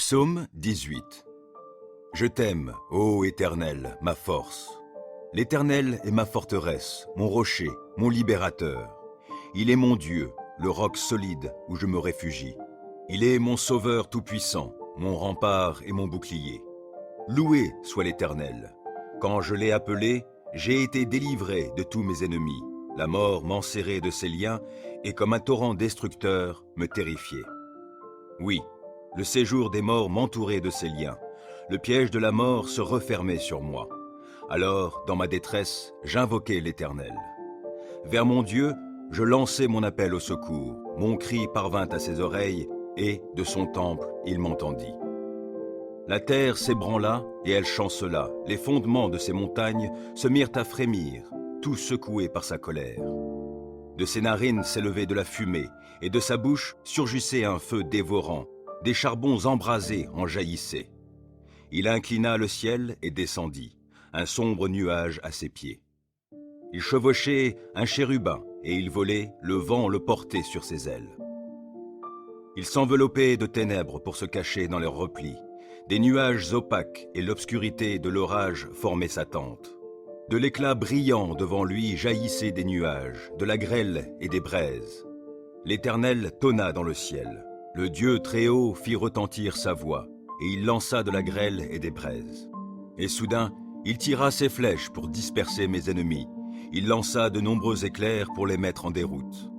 Psaume 18. Je t'aime, ô Éternel, ma force. L'Éternel est ma forteresse, mon rocher, mon libérateur. Il est mon Dieu, le roc solide où je me réfugie. Il est mon sauveur tout-puissant, mon rempart et mon bouclier. Loué soit l'Éternel. Quand je l'ai appelé, j'ai été délivré de tous mes ennemis. La mort m'enserrait de ses liens et comme un torrent destructeur me terrifiait. Oui, le séjour des morts m'entourait de ses liens. Le piège de la mort se refermait sur moi. Alors, dans ma détresse, j'invoquai l'Éternel. Vers mon Dieu, je lançai mon appel au secours. Mon cri parvint à ses oreilles, et, de son temple, il m'entendit. La terre s'ébranla, et elle chancela. Les fondements de ces montagnes se mirent à frémir, tout secoués par sa colère. De ses narines s'élevait de la fumée, et de sa bouche surgissait un feu dévorant. Des charbons embrasés en jaillissaient. Il inclina le ciel et descendit, un sombre nuage à ses pieds. Il chevauchait un chérubin, et il volait, le vent le portait sur ses ailes. Il s'enveloppait de ténèbres pour se cacher dans leurs replis. Des nuages opaques et l'obscurité de l'orage formaient sa tente. De l'éclat brillant devant lui jaillissaient des nuages, de la grêle et des braises. L'Éternel tonna dans le ciel. Le Dieu Très-Haut fit retentir sa voix, et il lança de la grêle et des braises. Et soudain, il tira ses flèches pour disperser mes ennemis. Il lança de nombreux éclairs pour les mettre en déroute.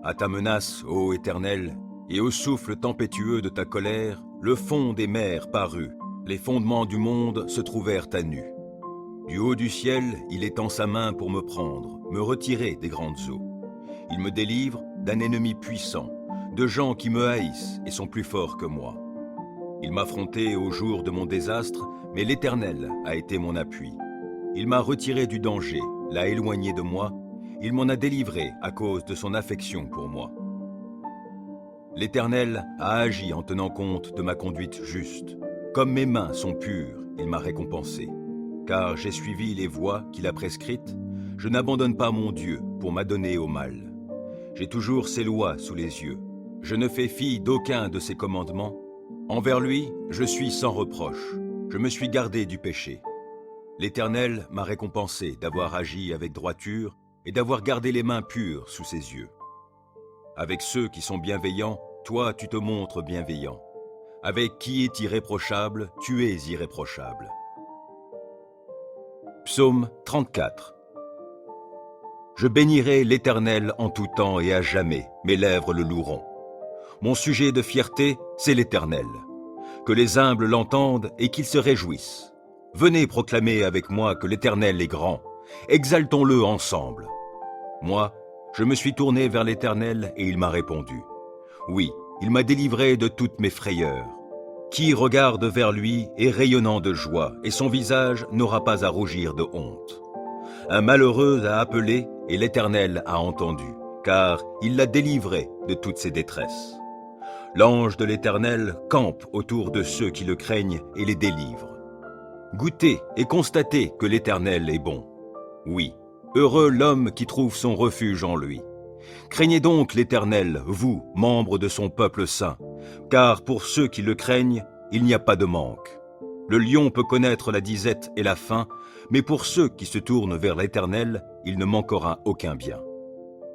À ta menace, ô Éternel, et au souffle tempétueux de ta colère, le fond des mers parut, les fondements du monde se trouvèrent à nu. Du haut du ciel, il étend sa main pour me prendre, me retirer des grandes eaux. Il me délivre d'un ennemi puissant, de gens qui me haïssent et sont plus forts que moi. Il m'affrontait au jour de mon désastre, mais l'Éternel a été mon appui. Il m'a retiré du danger, l'a éloigné de moi, il m'en a délivré à cause de son affection pour moi. L'Éternel a agi en tenant compte de ma conduite juste. Comme mes mains sont pures, il m'a récompensé. Car j'ai suivi les voies qu'il a prescrites, je n'abandonne pas mon Dieu pour m'adonner au mal. J'ai toujours ses lois sous les yeux. Je ne fais fi d'aucun de ses commandements. Envers lui, je suis sans reproche. Je me suis gardé du péché. L'Éternel m'a récompensé d'avoir agi avec droiture et d'avoir gardé les mains pures sous ses yeux. Avec ceux qui sont bienveillants, toi tu te montres bienveillant. Avec qui est irréprochable, tu es irréprochable. Psaume 34. Je bénirai l'Éternel en tout temps et à jamais, mes lèvres le loueront. Mon sujet de fierté, c'est l'Éternel. Que les humbles l'entendent et qu'ils se réjouissent. Venez proclamer avec moi que l'Éternel est grand. Exaltons-le ensemble. Moi, je me suis tourné vers l'Éternel et il m'a répondu. Oui, il m'a délivré de toutes mes frayeurs. Qui regarde vers lui est rayonnant de joie et son visage n'aura pas à rougir de honte. Un malheureux a appelé et l'Éternel a entendu, car il l'a délivré de toutes ses détresses. L'ange de l'Éternel campe autour de ceux qui le craignent et les délivre. Goûtez et constatez que l'Éternel est bon. Oui, heureux l'homme qui trouve son refuge en lui. Craignez donc l'Éternel, vous, membres de son peuple saint, car pour ceux qui le craignent, il n'y a pas de manque. Le lion peut connaître la disette et la faim, mais pour ceux qui se tournent vers l'Éternel, il ne manquera aucun bien.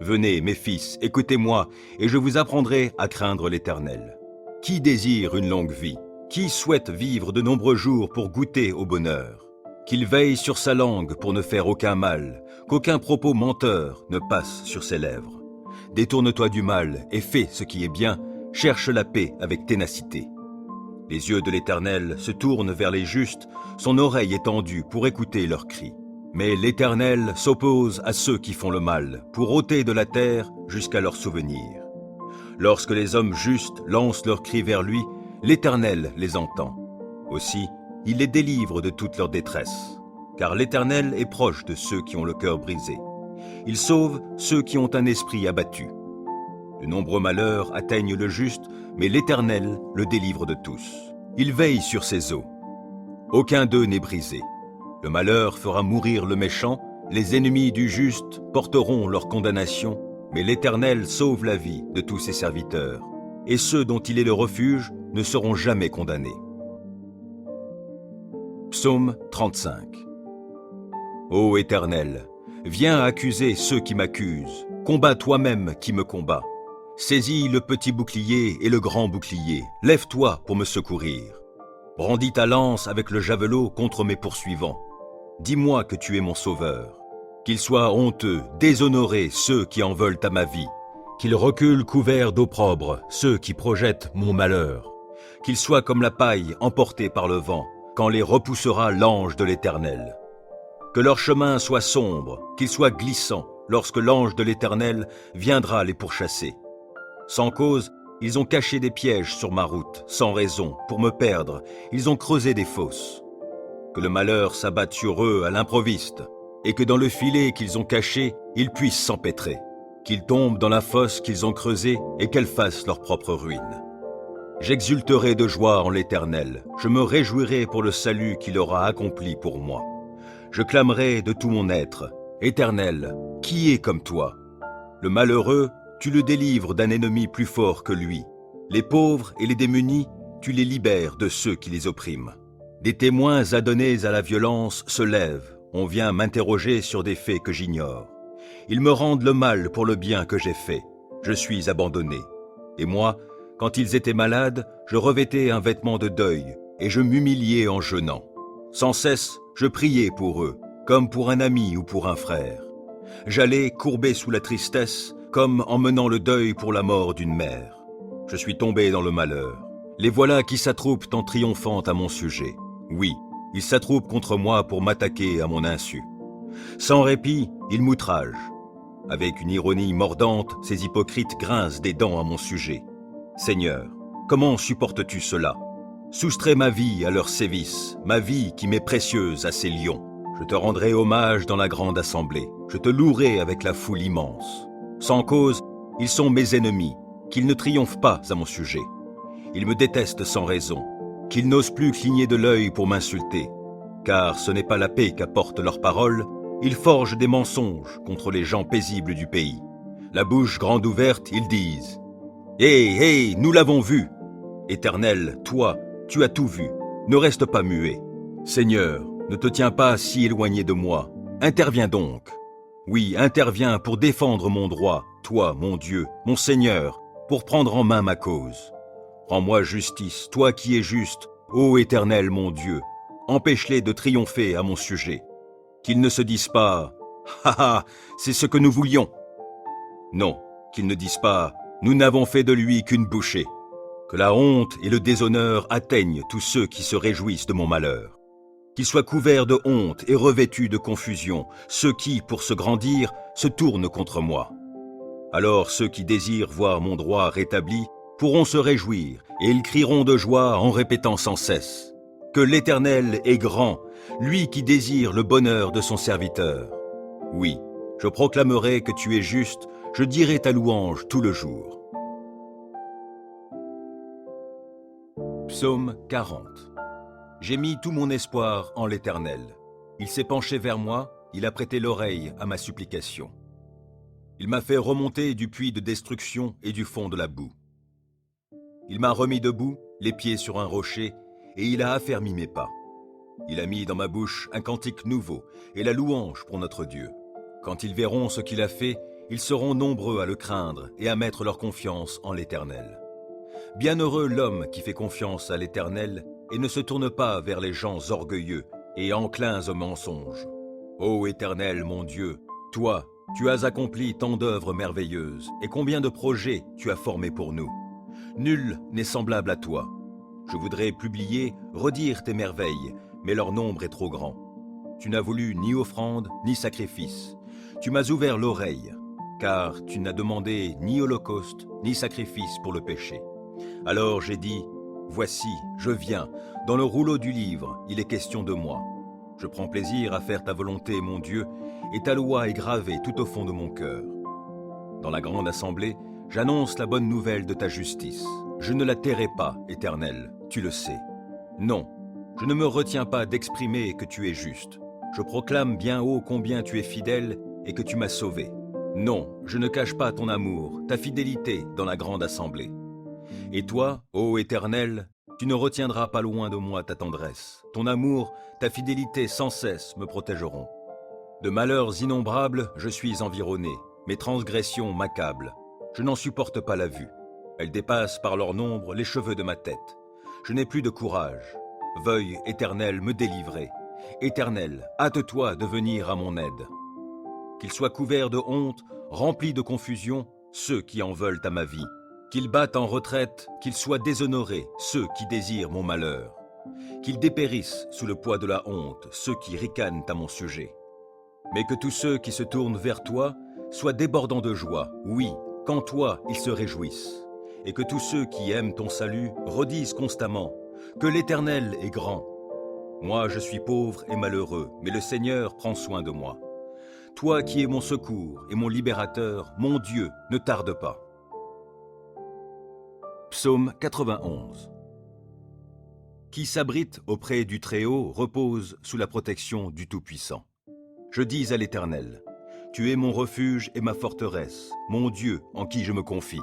Venez, mes fils, écoutez-moi, et je vous apprendrai à craindre l'Éternel. Qui désire une longue vie? Qui souhaite vivre de nombreux jours pour goûter au bonheur? Qu'il veille sur sa langue pour ne faire aucun mal, qu'aucun propos menteur ne passe sur ses lèvres. Détourne-toi du mal et fais ce qui est bien, cherche la paix avec ténacité. Les yeux de l'Éternel se tournent vers les justes, son oreille est tendue pour écouter leurs cris. Mais l'Éternel s'oppose à ceux qui font le mal, pour ôter de la terre jusqu'à leur souvenir. Lorsque les hommes justes lancent leurs cris vers lui, l'Éternel les entend. Aussi, il les délivre de toute leur détresse. Car l'Éternel est proche de ceux qui ont le cœur brisé. Il sauve ceux qui ont un esprit abattu. De nombreux malheurs atteignent le juste, mais l'Éternel le délivre de tous. Il veille sur ses eaux. Aucun d'eux n'est brisé. Le malheur fera mourir le méchant, les ennemis du juste porteront leur condamnation, mais l'Éternel sauve la vie de tous ses serviteurs, et ceux dont il est le refuge ne seront jamais condamnés. Psaume 35. Ô Éternel, viens accuser ceux qui m'accusent, combats toi-même qui me combats. Saisis le petit bouclier et le grand bouclier, lève-toi pour me secourir. Brandis ta lance avec le javelot contre mes poursuivants. Dis-moi que tu es mon sauveur. Qu'ils soient honteux, déshonorés ceux qui en veulent à ma vie. Qu'ils reculent couverts d'opprobre ceux qui projettent mon malheur. Qu'ils soient comme la paille emportée par le vent, quand les repoussera l'ange de l'Éternel. Que leur chemin soit sombre, qu'il soit glissant, lorsque l'ange de l'Éternel viendra les pourchasser. Sans cause, ils ont caché des pièges sur ma route, sans raison, pour me perdre, ils ont creusé des fosses. Que le malheur s'abatte sur eux à l'improviste, et que dans le filet qu'ils ont caché, ils puissent s'empêtrer. Qu'ils tombent dans la fosse qu'ils ont creusée et qu'elle fasse leur propre ruine. J'exulterai de joie en l'Éternel, je me réjouirai pour le salut qu'il aura accompli pour moi. Je clamerai de tout mon être, Éternel, qui est comme toi? Le malheureux, tu le délivres d'un ennemi plus fort que lui. Les pauvres et les démunis, tu les libères de ceux qui les oppriment. Des témoins adonnés à la violence se lèvent, on vient m'interroger sur des faits que j'ignore. Ils me rendent le mal pour le bien que j'ai fait. Je suis abandonné. Et moi, quand ils étaient malades, je revêtais un vêtement de deuil, et je m'humiliais en jeûnant. Sans cesse, je priais pour eux, comme pour un ami ou pour un frère. J'allais courbé sous la tristesse, comme en menant le deuil pour la mort d'une mère. Je suis tombé dans le malheur. Les voilà qui s'attroupent en triomphant à mon sujet. Oui, ils s'attroupent contre moi pour m'attaquer à mon insu. Sans répit, ils m'outragent. Avec une ironie mordante, ces hypocrites grincent des dents à mon sujet. Seigneur, comment supportes-tu cela? Soustrais ma vie à leurs sévices, ma vie qui m'est précieuse à ces lions. Je te rendrai hommage dans la grande assemblée. Je te louerai avec la foule immense. Sans cause, ils sont mes ennemis, qu'ils ne triomphent pas à mon sujet. Ils me détestent sans raison, qu'ils n'osent plus cligner de l'œil pour m'insulter. Car ce n'est pas la paix qu'apportent leurs paroles, ils forgent des mensonges contre les gens paisibles du pays. La bouche grande ouverte, ils disent « Hé, nous l'avons vu !» Éternel, toi, tu as tout vu, ne reste pas muet. Seigneur, ne te tiens pas si éloigné de moi, interviens donc. Oui, interviens pour défendre mon droit, toi, mon Dieu, mon Seigneur, pour prendre en main ma cause. Rends-moi justice, toi qui es juste, ô Éternel mon Dieu, empêche-les de triompher à mon sujet. Qu'ils ne se disent pas « Ha ha, c'est ce que nous voulions !» Non, qu'ils ne disent pas « Nous n'avons fait de lui qu'une bouchée !» Que la honte et le déshonneur atteignent tous ceux qui se réjouissent de mon malheur. Qu'ils soient couverts de honte et revêtus de confusion, ceux qui, pour se grandir, se tournent contre moi. Alors ceux qui désirent voir mon droit rétabli pourront se réjouir, et ils crieront de joie en répétant sans cesse que l'Éternel est grand, lui qui désire le bonheur de son serviteur. Oui, je proclamerai que tu es juste, je dirai ta louange tout le jour. Psaume 40. J'ai mis tout mon espoir en l'Éternel. Il s'est penché vers moi, il a prêté l'oreille à ma supplication. Il m'a fait remonter du puits de destruction et du fond de la boue. Il m'a remis debout, les pieds sur un rocher, et il a affermi mes pas. Il a mis dans ma bouche un cantique nouveau et la louange pour notre Dieu. Quand ils verront ce qu'il a fait, ils seront nombreux à le craindre et à mettre leur confiance en l'Éternel. Bienheureux l'homme qui fait confiance à l'Éternel et ne se tourne pas vers les gens orgueilleux et enclins au mensonge. Ô Éternel, mon Dieu, toi, tu as accompli tant d'œuvres merveilleuses, et combien de projets tu as formés pour nous. Nul n'est semblable à toi. Je voudrais publier, redire tes merveilles, mais leur nombre est trop grand. Tu n'as voulu ni offrande, ni sacrifice. Tu m'as ouvert l'oreille, car tu n'as demandé ni holocauste, ni sacrifice pour le péché. Alors j'ai dit, voici, je viens, dans le rouleau du livre, il est question de moi. Je prends plaisir à faire ta volonté, mon Dieu, et ta loi est gravée tout au fond de mon cœur. Dans la grande assemblée, j'annonce la bonne nouvelle de ta justice. Je ne la tairai pas, Éternel, tu le sais. Non, je ne me retiens pas d'exprimer que tu es juste. Je proclame bien haut combien tu es fidèle et que tu m'as sauvé. Non, je ne cache pas ton amour, ta fidélité dans la grande assemblée. Et toi, ô Éternel, tu ne retiendras pas loin de moi ta tendresse. Ton amour, ta fidélité sans cesse me protégeront. De malheurs innombrables, je suis environné. Mes transgressions m'accablent. Je n'en supporte pas la vue. Elles dépassent par leur nombre les cheveux de ma tête. Je n'ai plus de courage. Veuille, Éternel, me délivrer. Éternel, hâte-toi de venir à mon aide. Qu'ils soient couverts de honte, remplis de confusion, ceux qui en veulent à ma vie. Qu'ils battent en retraite, qu'ils soient déshonorés, ceux qui désirent mon malheur. Qu'ils dépérissent sous le poids de la honte, ceux qui ricanent à mon sujet. Mais que tous ceux qui se tournent vers toi soient débordants de joie, oui, qu'en toi ils se réjouissent. Et que tous ceux qui aiment ton salut redisent constamment que l'Éternel est grand. Moi je suis pauvre et malheureux, mais le Seigneur prend soin de moi. Toi qui es mon secours et mon libérateur, mon Dieu, ne tarde pas. Psaume 91. Qui s'abrite auprès du Très-Haut repose sous la protection du Tout-Puissant. Je dis à l'Éternel, tu es mon refuge et ma forteresse, mon Dieu en qui je me confie.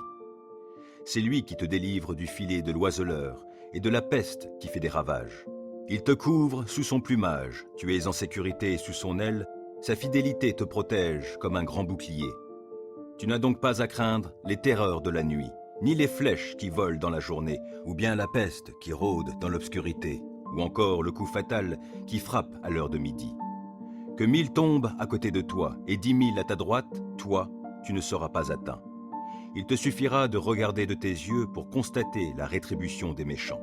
C'est lui qui te délivre du filet de l'oiseleur et de la peste qui fait des ravages. Il te couvre sous son plumage, tu es en sécurité sous son aile, sa fidélité te protège comme un grand bouclier. Tu n'as donc pas à craindre les terreurs de la nuit, ni les flèches qui volent dans la journée, ou bien la peste qui rôde dans l'obscurité, ou encore le coup fatal qui frappe à l'heure de midi. Que 1000 tombent à côté de toi et 10 000 à ta droite, toi, tu ne seras pas atteint. Il te suffira de regarder de tes yeux pour constater la rétribution des méchants.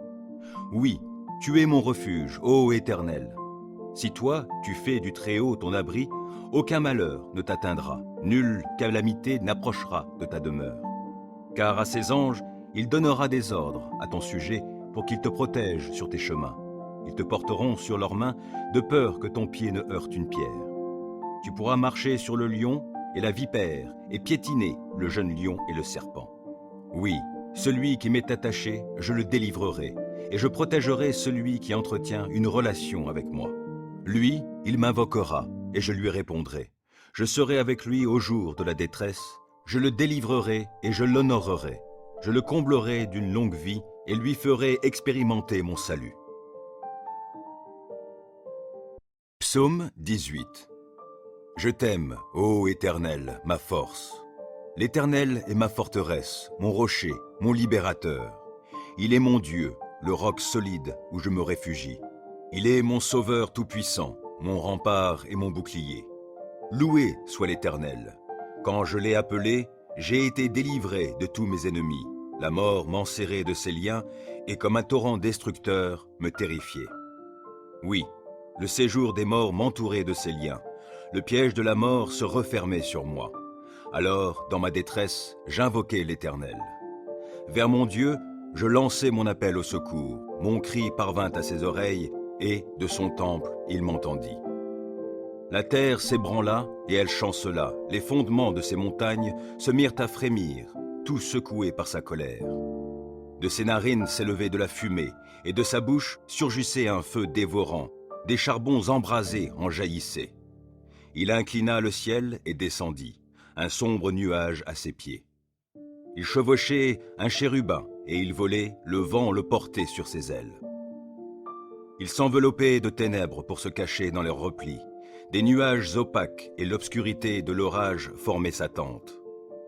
Oui, tu es mon refuge, ô Éternel. Si toi, tu fais du Très-Haut ton abri, aucun malheur ne t'atteindra, nulle calamité n'approchera de ta demeure. Car à ses anges, il donnera des ordres à ton sujet pour qu'ils te protègent sur tes chemins. Ils te porteront sur leurs mains de peur que ton pied ne heurte une pierre. Tu pourras marcher sur le lion et la vipère et piétiner le jeune lion et le serpent. Oui, celui qui m'est attaché, je le délivrerai et je protégerai celui qui entretient une relation avec moi. Lui, il m'invoquera et je lui répondrai. Je serai avec lui au jour de la détresse. Je le délivrerai et je l'honorerai. Je le comblerai d'une longue vie et lui ferai expérimenter mon salut. Psaume 18. Je t'aime, ô Éternel, ma force. L'Éternel est ma forteresse, mon rocher, mon libérateur. Il est mon Dieu, le roc solide où je me réfugie. Il est mon sauveur tout-puissant, mon rempart et mon bouclier. Loué soit l'Éternel. Quand je l'ai appelé, j'ai été délivré de tous mes ennemis. La mort m'enserrait de ses liens et comme un torrent destructeur me terrifiait. Oui, le séjour des morts m'entourait de ses liens. Le piège de la mort se refermait sur moi. Alors, dans ma détresse, j'invoquai l'Éternel. Vers mon Dieu, je lançai mon appel au secours. Mon cri parvint à ses oreilles et, de son temple, il m'entendit. La terre s'ébranla et elle chancela. Les fondements de ses montagnes se mirent à frémir, tout secoués par sa colère. De ses narines s'élevait de la fumée et de sa bouche surgissait un feu dévorant. Des charbons embrasés en jaillissaient. Il inclina le ciel et descendit, un sombre nuage à ses pieds. Il chevauchait un chérubin et il volait, le vent le portait sur ses ailes. Il s'enveloppait de ténèbres pour se cacher dans leurs replis. Des nuages opaques et l'obscurité de l'orage formaient sa tente.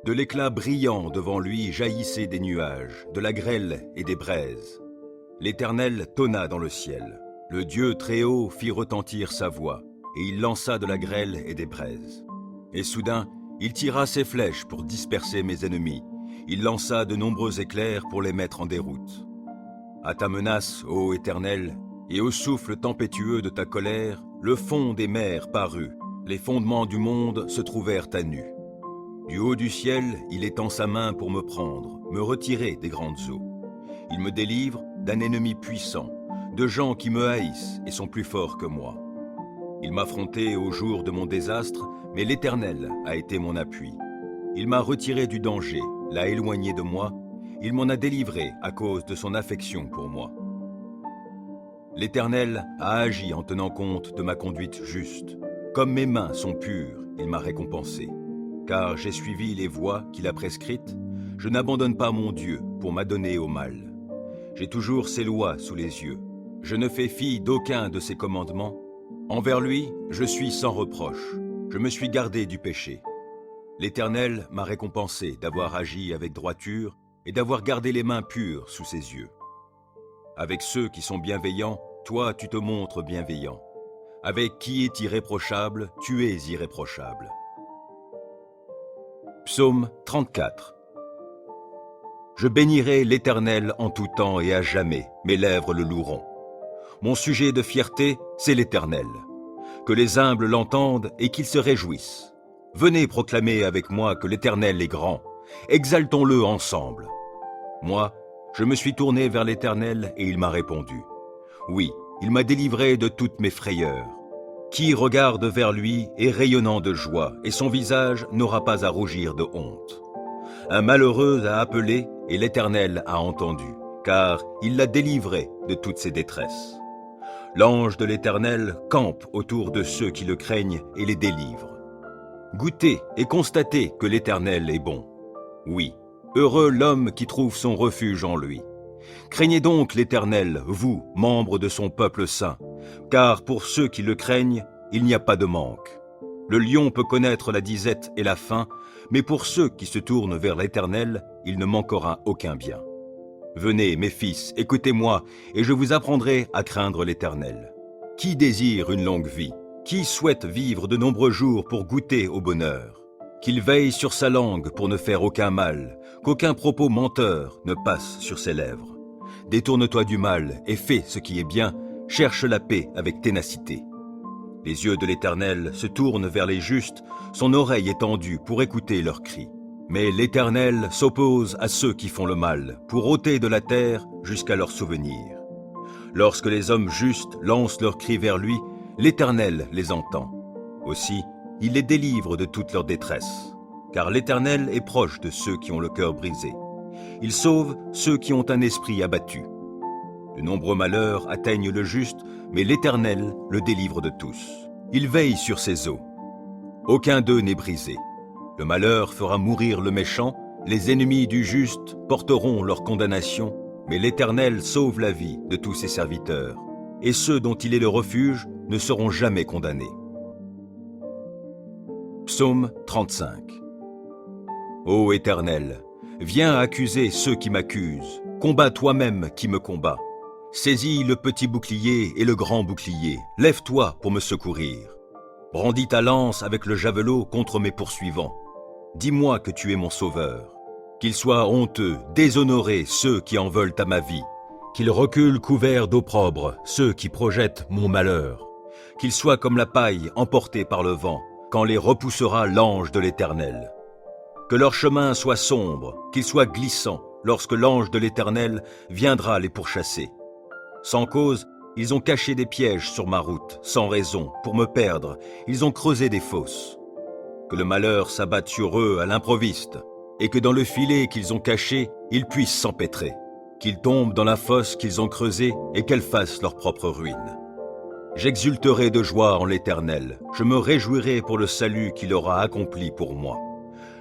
De l'éclat brillant devant lui jaillissaient des nuages, de la grêle et des braises. L'Éternel tonna dans le ciel. Le Dieu Très-Haut fit retentir sa voix, et il lança de la grêle et des braises. Et soudain, il tira ses flèches pour disperser mes ennemis. Il lança de nombreux éclairs pour les mettre en déroute. À ta menace, ô Éternel, et au souffle tempétueux de ta colère, le fond des mers parut. Les fondements du monde se trouvèrent à nu. Du haut du ciel, il étend sa main pour me prendre, me retirer des grandes eaux. Il me délivre d'un ennemi puissant, de gens qui me haïssent et sont plus forts que moi. Il m'affrontait au jour de mon désastre, mais l'Éternel a été mon appui. Il m'a retiré du danger, l'a éloigné de moi, il m'en a délivré à cause de son affection pour moi. L'Éternel a agi en tenant compte de ma conduite juste. Comme mes mains sont pures, il m'a récompensé. Car j'ai suivi les voies qu'il a prescrites, Je n'abandonne pas mon Dieu pour m'adonner au mal. J'ai toujours ses lois sous les yeux. Je ne fais fi d'aucun de ses commandements. Envers lui, je suis sans reproche. Je me suis gardé du péché. L'Éternel m'a récompensé d'avoir agi avec droiture et d'avoir gardé les mains pures sous ses yeux. Avec ceux qui sont bienveillants, toi tu te montres bienveillant. Avec qui est irréprochable, tu es irréprochable. Psaume 34. Je bénirai l'Éternel en tout temps et à jamais, mes lèvres le loueront. Mon sujet de fierté, c'est l'Éternel. Que les humbles l'entendent et qu'ils se réjouissent. Venez proclamer avec moi que l'Éternel est grand. Exaltons-le ensemble. Moi, je me suis tourné vers l'Éternel et il m'a répondu. Oui, il m'a délivré de toutes mes frayeurs. Qui regarde vers lui est rayonnant de joie et son visage n'aura pas à rougir de honte. Un malheureux a appelé et l'Éternel a entendu, car il l'a délivré de toutes ses détresses. L'ange de l'Éternel campe autour de ceux qui le craignent et les délivre. Goûtez et constatez que l'Éternel est bon. Oui, heureux l'homme qui trouve son refuge en lui. Craignez donc l'Éternel, vous, membres de son peuple saint, car pour ceux qui le craignent, il n'y a pas de manque. Le lion peut connaître la disette et la faim, mais pour ceux qui se tournent vers l'Éternel, il ne manquera aucun bien. Venez, mes fils, écoutez-moi, et je vous apprendrai à craindre l'Éternel. Qui désire une longue vie? Qui souhaite vivre de nombreux jours pour goûter au bonheur? Qu'il veille sur sa langue pour ne faire aucun mal, qu'aucun propos menteur ne passe sur ses lèvres. Détourne-toi du mal et fais ce qui est bien, cherche la paix avec ténacité. Les yeux de l'Éternel se tournent vers les justes, son oreille est tendue pour écouter leurs cris. Mais l'Éternel s'oppose à ceux qui font le mal, pour ôter de la terre jusqu'à leur souvenir. Lorsque les hommes justes lancent leurs cris vers lui, l'Éternel les entend. Aussi, il les délivre de toute leur détresse. Car l'Éternel est proche de ceux qui ont le cœur brisé. Il sauve ceux qui ont un esprit abattu. De nombreux malheurs atteignent le juste, mais l'Éternel le délivre de tous. Il veille sur ses eaux. Aucun d'eux n'est brisé. Le malheur fera mourir le méchant, les ennemis du juste porteront leur condamnation, mais l'Éternel sauve la vie de tous ses serviteurs, et ceux dont il est le refuge ne seront jamais condamnés. Psaume 35. Ô Éternel, viens accuser ceux qui m'accusent, combats toi-même qui me combat. Saisis le petit bouclier et le grand bouclier, lève-toi pour me secourir. Brandis ta lance avec le javelot contre mes poursuivants. Dis-moi que tu es mon sauveur. Qu'ils soient honteux, déshonorés ceux qui en veulent à ma vie. Qu'ils reculent couverts d'opprobre ceux qui projettent mon malheur. Qu'ils soient comme la paille emportée par le vent, quand les repoussera l'ange de l'Éternel. Que leur chemin soit sombre, qu'il soit glissant, lorsque l'ange de l'Éternel viendra les pourchasser. Sans cause, ils ont caché des pièges sur ma route, sans raison, pour me perdre, ils ont creusé des fosses. Que le malheur s'abatte sur eux à l'improviste, et que dans le filet qu'ils ont caché, ils puissent s'empêtrer. Qu'ils tombent dans la fosse qu'ils ont creusée et qu'elle fasse leur propre ruine. J'exulterai de joie en l'Éternel, je me réjouirai pour le salut qu'il aura accompli pour moi.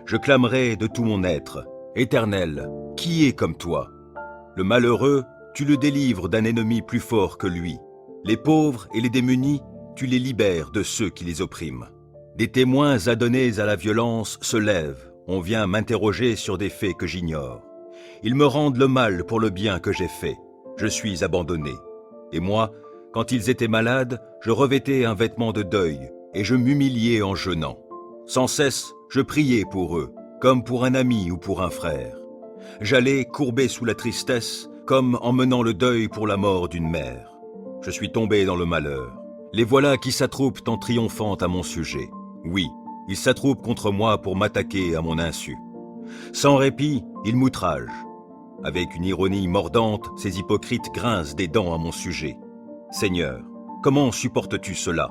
Je clamerai de tout mon être, Éternel, qui est comme toi? Le malheureux, tu le délivres d'un ennemi plus fort que lui. Les pauvres et les démunis, tu les libères de ceux qui les oppriment. Des témoins adonnés à la violence se lèvent, on vient m'interroger sur des faits que j'ignore. Ils me rendent le mal pour le bien que j'ai fait. Je suis abandonné. Et moi, quand ils étaient malades, je revêtais un vêtement de deuil, et je m'humiliais en jeûnant. Sans cesse, je priais pour eux, comme pour un ami ou pour un frère. J'allais courbé sous la tristesse, comme en menant le deuil pour la mort d'une mère. Je suis tombé dans le malheur. Les voilà qui s'attroupent en triomphant à mon sujet. Oui, ils s'attroupent contre moi pour m'attaquer à mon insu. Sans répit, ils m'outragent. Avec une ironie mordante, ces hypocrites grincent des dents à mon sujet. Seigneur, comment supportes-tu cela?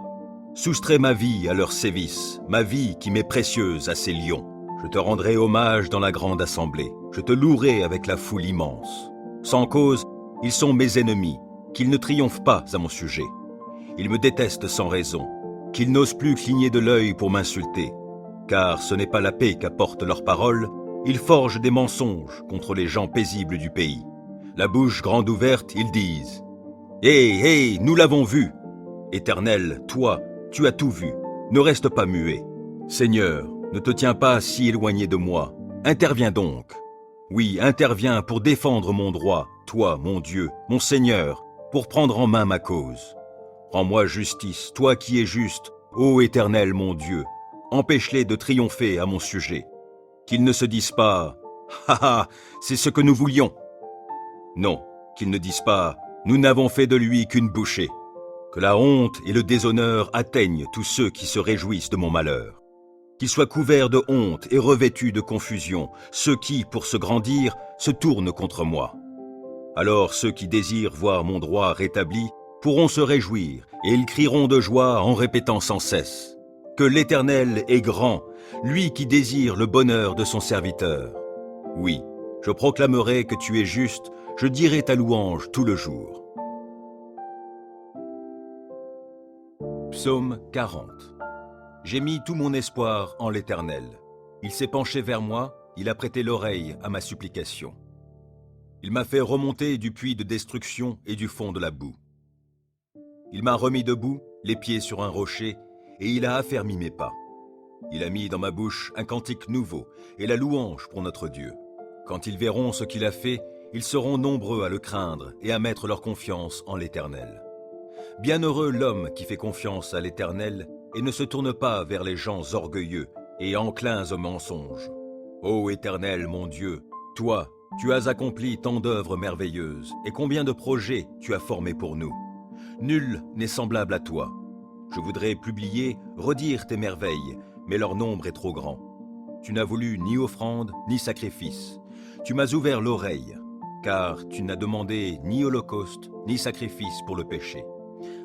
Soustrais ma vie à leurs sévices, ma vie qui m'est précieuse à ces lions. Je te rendrai hommage dans la grande assemblée. Je te louerai avec la foule immense. Sans cause, ils sont mes ennemis, qu'ils ne triomphent pas à mon sujet. Ils me détestent sans raison, qu'ils n'osent plus cligner de l'œil pour m'insulter, car ce n'est pas la paix qu'apportent leurs paroles, Ils forgent des mensonges contre les gens paisibles du pays. La bouche grande ouverte, ils disent « Hé, nous l'avons vu !» Éternel, toi, tu as tout vu, ne reste pas muet. Seigneur, ne te tiens pas si éloigné de moi, interviens donc. Oui, interviens pour défendre mon droit, toi, mon Dieu, mon Seigneur, pour prendre en main ma cause. Rends-moi justice, toi qui es juste, ô Éternel, mon Dieu. Empêche-les de triompher à mon sujet. Qu'ils ne se disent pas « Ha ha, c'est ce que nous voulions !» Non, qu'ils ne disent pas « Nous n'avons fait de lui qu'une bouchée !» Que la honte et le déshonneur atteignent tous ceux qui se réjouissent de mon malheur. Qu'ils soient couverts de honte et revêtus de confusion, ceux qui, pour se grandir, se tournent contre moi. Alors ceux qui désirent voir mon droit rétabli pourront se réjouir, et ils crieront de joie en répétant sans cesse que l'Éternel est grand, lui qui désire le bonheur de son serviteur. Oui, je proclamerai que tu es juste, je dirai ta louange tout le jour. Psaume 40. J'ai mis tout mon espoir en l'Éternel. Il s'est penché vers moi, il a prêté l'oreille à ma supplication. Il m'a fait remonter du puits de destruction et du fond de la boue. Il m'a remis debout, les pieds sur un rocher, et il a affermi mes pas. Il a mis dans ma bouche un cantique nouveau et la louange pour notre Dieu. Quand ils verront ce qu'il a fait, ils seront nombreux à le craindre et à mettre leur confiance en l'Éternel. Bienheureux l'homme qui fait confiance à l'Éternel et ne se tourne pas vers les gens orgueilleux et enclins au mensonge. Ô Éternel, mon Dieu, toi, tu as accompli tant d'œuvres merveilleuses et combien de projets tu as formés pour nous. Nul n'est semblable à toi. Je voudrais publier, redire tes merveilles, mais leur nombre est trop grand. Tu n'as voulu ni offrande, ni sacrifice. Tu m'as ouvert l'oreille, car tu n'as demandé ni holocauste, ni sacrifice pour le péché.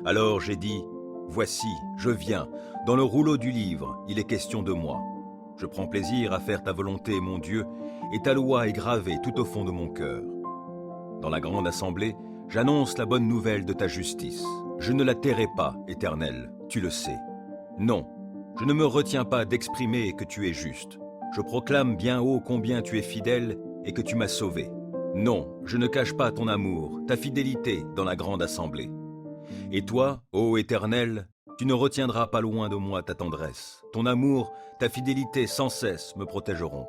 Alors j'ai dit, voici, je viens, dans le rouleau du livre, il est question de moi. Je prends plaisir à faire ta volonté, mon Dieu, et ta loi est gravée tout au fond de mon cœur. Dans la grande assemblée, j'annonce la bonne nouvelle de ta justice. Je ne la tairai pas, Éternel, tu le sais. Non, je ne me retiens pas d'exprimer que tu es juste. Je proclame bien haut combien tu es fidèle et que tu m'as sauvé. Non, je ne cache pas ton amour, ta fidélité dans la grande assemblée. Et toi, ô Éternel, tu ne retiendras pas loin de moi ta tendresse. Ton amour, ta fidélité sans cesse me protégeront.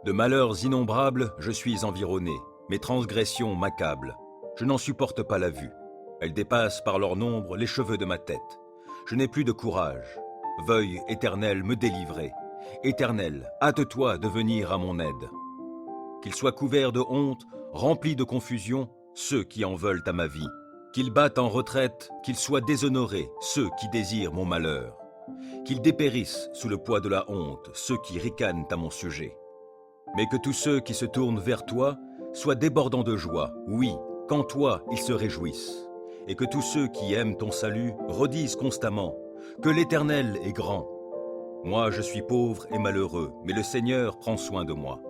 De malheurs innombrables, je suis environné. Mes transgressions m'accablent. Je n'en supporte pas la vue. Elles dépassent par leur nombre les cheveux de ma tête. Je n'ai plus de courage. Veuille, Éternel, me délivrer. Éternel, hâte-toi de venir à mon aide. Qu'ils soient couverts de honte, remplis de confusion, ceux qui en veulent à ma vie. Qu'ils battent en retraite, qu'ils soient déshonorés, ceux qui désirent mon malheur. Qu'ils dépérissent sous le poids de la honte, ceux qui ricanent à mon sujet. Mais que tous ceux qui se tournent vers toi soient débordants de joie, oui, qu'en toi ils se réjouissent. Et que tous ceux qui aiment ton salut redisent constamment que l'Éternel est grand. Moi je suis pauvre et malheureux, mais le Seigneur prend soin de moi.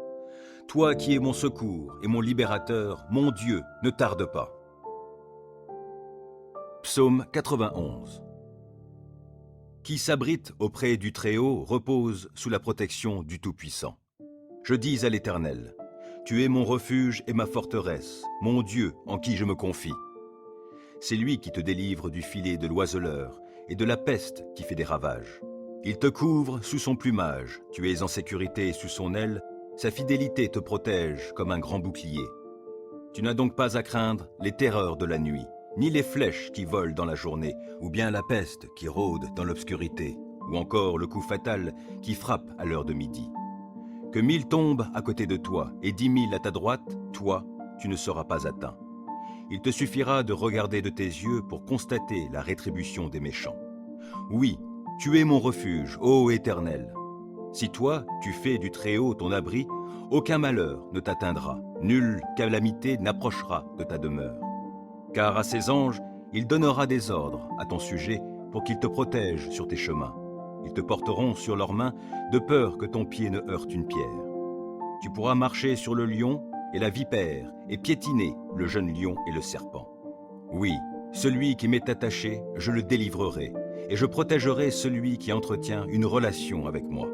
Toi qui es mon secours et mon libérateur, mon Dieu, ne tarde pas. Psaume 91. Qui s'abrite auprès du Très-Haut repose sous la protection du Tout-Puissant. Je dis à l'Éternel, tu es mon refuge et ma forteresse, mon Dieu en qui je me confie. C'est lui qui te délivre du filet de l'oiseleur et de la peste qui fait des ravages. Il te couvre sous son plumage, tu es en sécurité sous son aile, sa fidélité te protège comme un grand bouclier. Tu n'as donc pas à craindre les terreurs de la nuit, ni les flèches qui volent dans la journée, ou bien la peste qui rôde dans l'obscurité, ou encore le coup fatal qui frappe à l'heure de midi. Que 1000 tombent à côté de toi et 10 000 à ta droite, toi, tu ne seras pas atteint. Il te suffira de regarder de tes yeux pour constater la rétribution des méchants. Oui, tu es mon refuge, ô Éternel. Si toi, tu fais du Très-Haut ton abri, aucun malheur ne t'atteindra, nulle calamité n'approchera de ta demeure. Car à ses anges, il donnera des ordres à ton sujet pour qu'ils te protègent sur tes chemins. Ils te porteront sur leurs mains de peur que ton pied ne heurte une pierre. Tu pourras marcher sur le lion et la vipère et piétiner le jeune lion et le serpent. Oui, celui qui m'est attaché, je le délivrerai et je protégerai celui qui entretient une relation avec moi.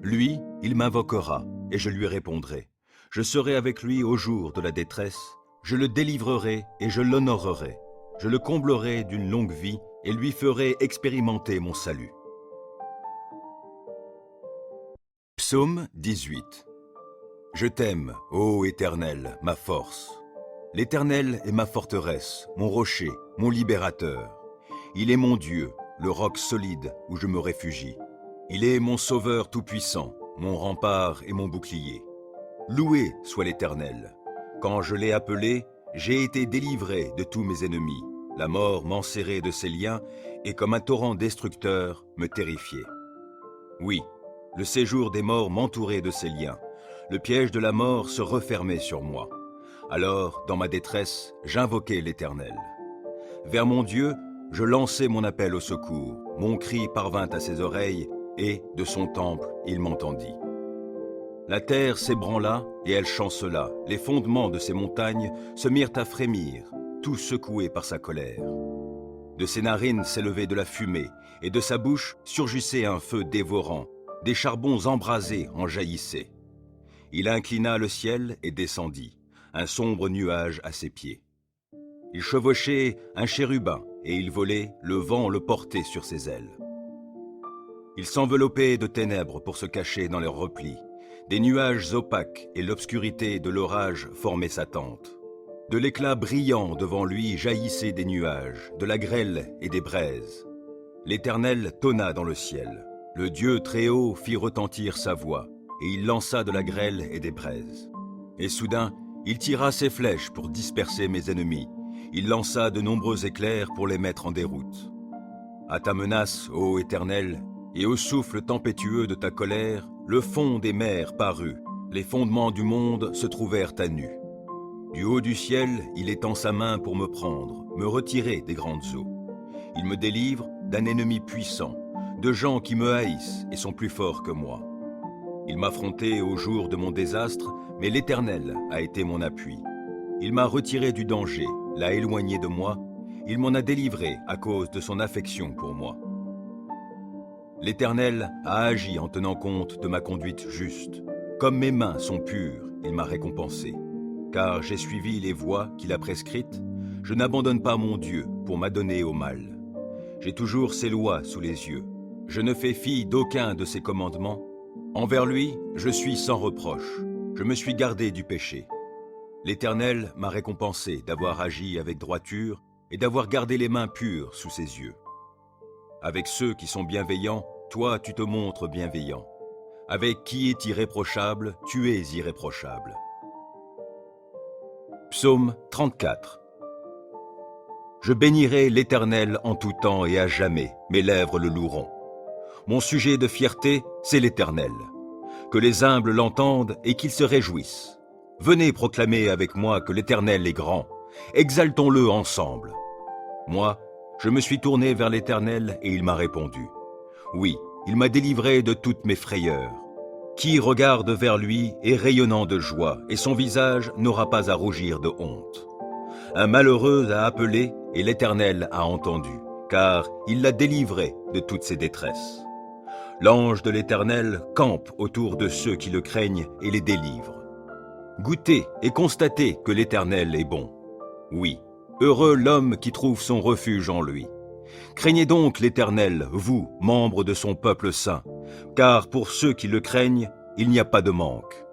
Lui, il m'invoquera et je lui répondrai. Je serai avec lui au jour de la détresse, je le délivrerai et je l'honorerai. Je le comblerai d'une longue vie et lui ferai expérimenter mon salut. Psaume 18. Je t'aime, ô Éternel, ma force. L'Éternel est ma forteresse, mon rocher, mon libérateur. Il est mon Dieu, le roc solide où je me réfugie. Il est mon sauveur tout-puissant, mon rempart et mon bouclier. Loué soit l'Éternel. Quand je l'ai appelé, j'ai été délivré de tous mes ennemis. La mort m'enserrait de ses liens et comme un torrent destructeur me terrifiait. Oui, le séjour des morts m'entourait de ses liens. Le piège de la mort se refermait sur moi. Alors, dans ma détresse, j'invoquai l'Éternel. Vers mon Dieu, je lançai mon appel au secours. Mon cri parvint à ses oreilles et, de son temple, il m'entendit. La terre s'ébranla et elle chancela. Les fondements de ces montagnes se mirent à frémir, tout secoués par sa colère. De ses narines s'élevait de la fumée, et de sa bouche surgissait un feu dévorant. Des charbons embrasés en jaillissaient. Il inclina le ciel et descendit, un sombre nuage à ses pieds. Il chevauchait un chérubin, et il volait, le vent le portait sur ses ailes. Il s'enveloppait de ténèbres pour se cacher dans leurs replis. Des nuages opaques et l'obscurité de l'orage formaient sa tente. De l'éclat brillant devant lui jaillissaient des nuages, de la grêle et des braises. L'Éternel tonna dans le ciel. Le Dieu très haut fit retentir sa voix, et il lança de la grêle et des braises. Et soudain, il tira ses flèches pour disperser mes ennemis. Il lança de nombreux éclairs pour les mettre en déroute. À ta menace, ô Éternel, et au souffle tempétueux de ta colère, le fond des mers parut, les fondements du monde se trouvèrent à nu. Du haut du ciel, il étend sa main pour me prendre, me retirer des grandes eaux. Il me délivre d'un ennemi puissant, de gens qui me haïssent et sont plus forts que moi. Il m'affrontait au jour de mon désastre, mais l'Éternel a été mon appui. Il m'a retiré du danger, l'a éloigné de moi, il m'en a délivré à cause de son affection pour moi. L'Éternel a agi en tenant compte de ma conduite juste. Comme mes mains sont pures, il m'a récompensé. Car j'ai suivi les voies qu'il a prescrites, je n'abandonne pas mon Dieu pour m'adonner au mal. J'ai toujours ses lois sous les yeux. Je ne fais fi d'aucun de ses commandements. Envers lui, je suis sans reproche. Je me suis gardé du péché. L'Éternel m'a récompensé d'avoir agi avec droiture et d'avoir gardé les mains pures sous ses yeux. Avec ceux qui sont bienveillants, toi tu te montres bienveillant. Avec qui est irréprochable, tu es irréprochable. Psaume 34. Je bénirai l'Éternel en tout temps et à jamais, mes lèvres le loueront. Mon sujet de fierté, c'est l'Éternel. Que les humbles l'entendent et qu'ils se réjouissent. Venez proclamer avec moi que l'Éternel est grand. Exaltons-le ensemble. Moi, je me suis tourné vers l'Éternel et il m'a répondu. Oui, il m'a délivré de toutes mes frayeurs. Qui regarde vers lui est rayonnant de joie et son visage n'aura pas à rougir de honte. Un malheureux a appelé et l'Éternel a entendu, car il l'a délivré de toutes ses détresses. L'ange de l'Éternel campe autour de ceux qui le craignent et les délivre. Goûtez et constatez que l'Éternel est bon. Oui, heureux l'homme qui trouve son refuge en lui. Craignez donc l'Éternel, vous, membres de son peuple saint, car pour ceux qui le craignent, il n'y a pas de manque.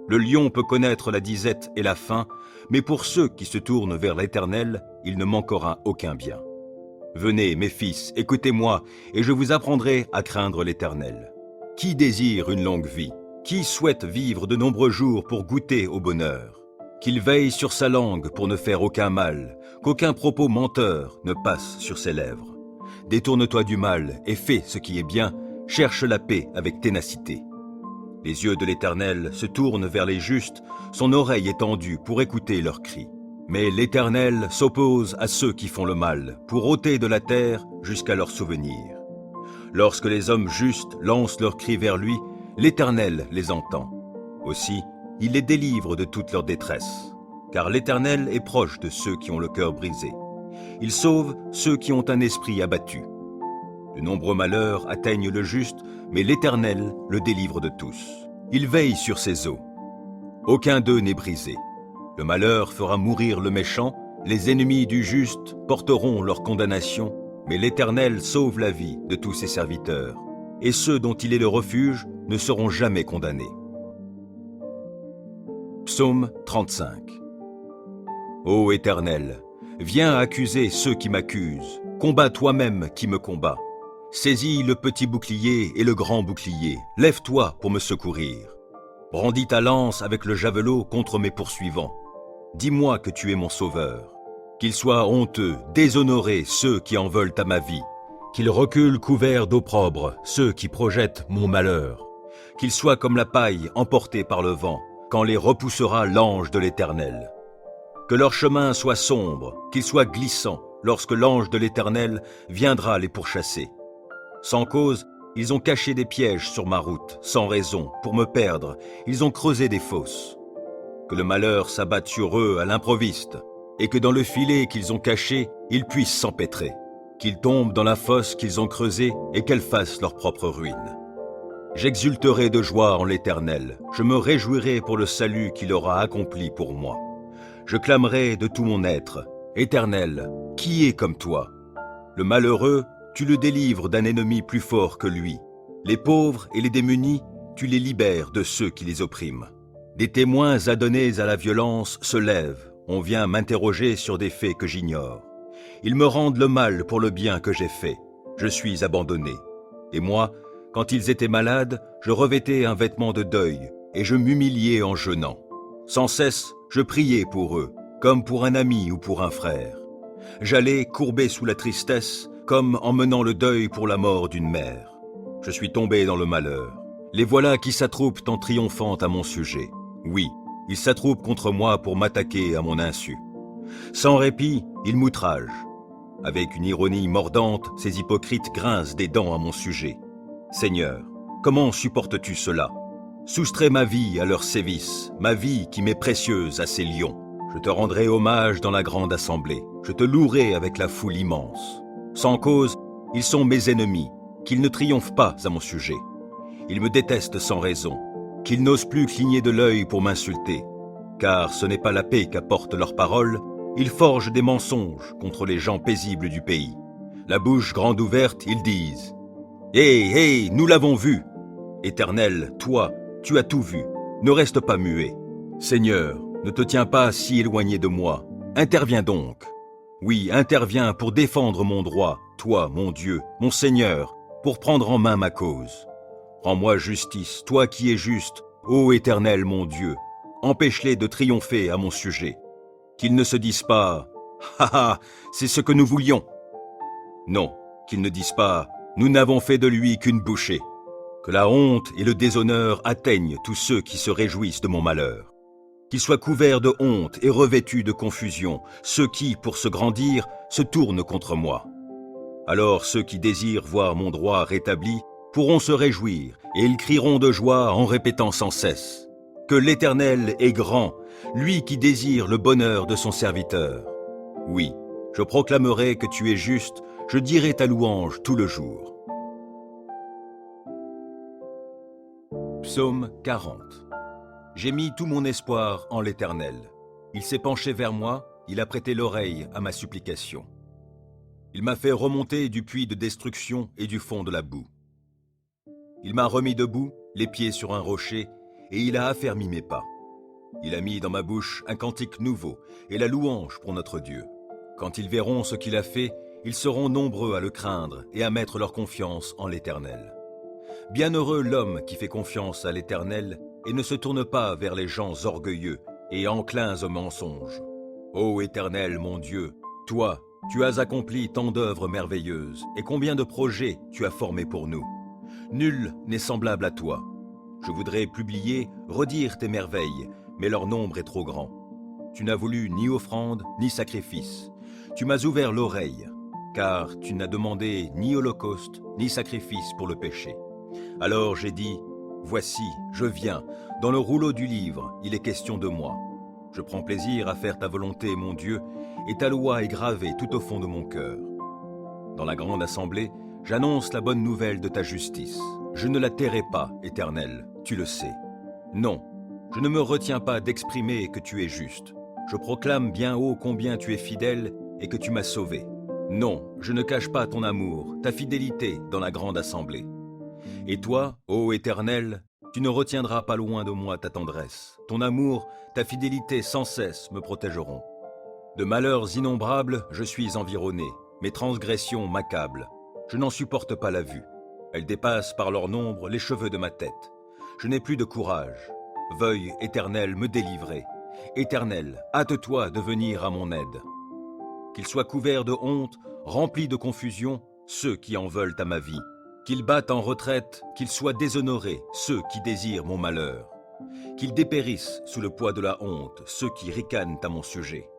Le lion peut connaître la disette et la faim, mais pour ceux qui se tournent vers l'Éternel, il ne manquera aucun bien. Venez, mes fils, écoutez-moi, et je vous apprendrai à craindre l'Éternel. Qui désire une longue vie? Qui souhaite vivre de nombreux jours pour goûter au bonheur? Qu'il veille sur sa langue pour ne faire aucun mal, qu'aucun propos menteur ne passe sur ses lèvres. Détourne-toi du mal et fais ce qui est bien, cherche la paix avec ténacité. Les yeux de l'Éternel se tournent vers les justes, son oreille est tendue pour écouter leurs cris. Mais l'Éternel s'oppose à ceux qui font le mal, pour ôter de la terre jusqu'à leur souvenir. Lorsque les hommes justes lancent leurs cris vers lui, l'Éternel les entend. Aussi, il les délivre de toute leur détresse, car l'Éternel est proche de ceux qui ont le cœur brisé. Il sauve ceux qui ont un esprit abattu. De nombreux malheurs atteignent le juste, mais l'Éternel le délivre de tous. Il veille sur ses eaux. Aucun d'eux n'est brisé. Le malheur fera mourir le méchant, les ennemis du juste porteront leur condamnation, mais l'Éternel sauve la vie de tous ses serviteurs, et ceux dont il est le refuge ne seront jamais condamnés. Psaume 35. Ô Éternel, viens accuser ceux qui m'accusent, combats toi-même qui me combats. Saisis le petit bouclier et le grand bouclier, lève-toi pour me secourir. Brandis ta lance avec le javelot contre mes poursuivants. Dis-moi que tu es mon sauveur. Qu'ils soient honteux, déshonorés ceux qui en veulent à ma vie. Qu'ils reculent couverts d'opprobre ceux qui projettent mon malheur. Qu'ils soient comme la paille emportée par le vent, quand les repoussera l'ange de l'Éternel. Que leur chemin soit sombre, qu'il soit glissant, lorsque l'ange de l'Éternel viendra les pourchasser. Sans cause, ils ont caché des pièges sur ma route, sans raison, pour me perdre, ils ont creusé des fosses. Que le malheur s'abatte sur eux à l'improviste, et que dans le filet qu'ils ont caché, ils puissent s'empêtrer. Qu'ils tombent dans la fosse qu'ils ont creusée et qu'elle fasse leur propre ruine. J'exulterai de joie en l'Éternel, je me réjouirai pour le salut qu'il aura accompli pour moi. Je clamerai de tout mon être, Éternel, qui est comme toi? Le malheureux, tu le délivres d'un ennemi plus fort que lui. Les pauvres et les démunis, tu les libères de ceux qui les oppriment. Des témoins adonnés à la violence se lèvent. On vient m'interroger sur des faits que j'ignore. Ils me rendent le mal pour le bien que j'ai fait. Je suis abandonné. Et moi, quand ils étaient malades, je revêtais un vêtement de deuil et je m'humiliais en jeûnant. Sans cesse, je priais pour eux, comme pour un ami ou pour un frère. J'allais courbé sous la tristesse, comme en menant le deuil pour la mort d'une mère. Je suis tombé dans le malheur. Les voilà qui s'attroupent en triomphant à mon sujet. Oui, ils s'attroupent contre moi pour m'attaquer à mon insu. Sans répit, ils m'outragent. Avec une ironie mordante, ces hypocrites grincent des dents à mon sujet. Seigneur, comment supportes-tu cela? Soustrais ma vie à leurs sévices, ma vie qui m'est précieuse à ces lions. Je te rendrai hommage dans la grande assemblée. Je te louerai avec la foule immense. Sans cause, ils sont mes ennemis, qu'ils ne triomphent pas à mon sujet. Ils me détestent sans raison, qu'ils n'osent plus cligner de l'œil pour m'insulter. Car ce n'est pas la paix qu'apportent leurs paroles, ils forgent des mensonges contre les gens paisibles du pays. La bouche grande ouverte, ils disent « Hé, nous l'avons vu !» Éternel, toi, tu as tout vu, ne reste pas muet. Seigneur, ne te tiens pas si éloigné de moi, interviens donc. Oui, interviens pour défendre mon droit, toi, mon Dieu, mon Seigneur, pour prendre en main ma cause. Rends-moi justice, toi qui es juste, ô Éternel mon Dieu, empêche-les de triompher à mon sujet. Qu'ils ne se disent pas « Ha ha, c'est ce que nous voulions !» Non, qu'ils ne disent pas « Nous n'avons fait de lui qu'une bouchée !» Que la honte et le déshonneur atteignent tous ceux qui se réjouissent de mon malheur. Qu'ils soient couverts de honte et revêtus de confusion, ceux qui, pour se grandir, se tournent contre moi. Alors ceux qui désirent voir mon droit rétabli pourront se réjouir, et ils crieront de joie en répétant sans cesse « Que l'Éternel est grand, lui qui désire le bonheur de son serviteur. » Oui, je proclamerai que tu es juste, je dirai ta louange tout le jour. Psaume 40. J'ai mis tout mon espoir en l'Éternel. Il s'est penché vers moi, il a prêté l'oreille à ma supplication. Il m'a fait remonter du puits de destruction et du fond de la boue. Il m'a remis debout, les pieds sur un rocher, et il a affermi mes pas. Il a mis dans ma bouche un cantique nouveau et la louange pour notre Dieu. Quand ils verront ce qu'il a fait, ils seront nombreux à le craindre et à mettre leur confiance en l'Éternel. Bienheureux l'homme qui fait confiance à l'Éternel et ne se tourne pas vers les gens orgueilleux et enclins au mensonge. Ô Éternel, mon Dieu, toi, tu as accompli tant d'œuvres merveilleuses et combien de projets tu as formés pour nous. Nul n'est semblable à toi. Je voudrais publier, redire tes merveilles, mais leur nombre est trop grand. Tu n'as voulu ni offrande ni sacrifice. Tu m'as ouvert l'oreille, car tu n'as demandé ni holocauste ni sacrifice pour le péché. Alors j'ai dit, voici, je viens, dans le rouleau du livre, il est question de moi. Je prends plaisir à faire ta volonté, mon Dieu, et ta loi est gravée tout au fond de mon cœur. Dans la grande assemblée, j'annonce la bonne nouvelle de ta justice. Je ne la tairai pas, Éternel, tu le sais. Non, je ne me retiens pas d'exprimer que tu es juste. Je proclame bien haut combien tu es fidèle et que tu m'as sauvé. Non, je ne cache pas ton amour, ta fidélité dans la grande assemblée. Et toi, ô Éternel, tu ne retiendras pas loin de moi ta tendresse. Ton amour, ta fidélité sans cesse me protégeront. De malheurs innombrables, je suis environné. Mes transgressions m'accablent. Je n'en supporte pas la vue. Elles dépassent par leur nombre les cheveux de ma tête. Je n'ai plus de courage. Veuille, Éternel, me délivrer. Éternel, hâte-toi de venir à mon aide. Qu'ils soient couverts de honte, remplis de confusion, ceux qui en veulent à ma vie. Qu'ils battent en retraite, qu'ils soient déshonorés, ceux qui désirent mon malheur. Qu'ils dépérissent sous le poids de la honte, ceux qui ricanent à mon sujet.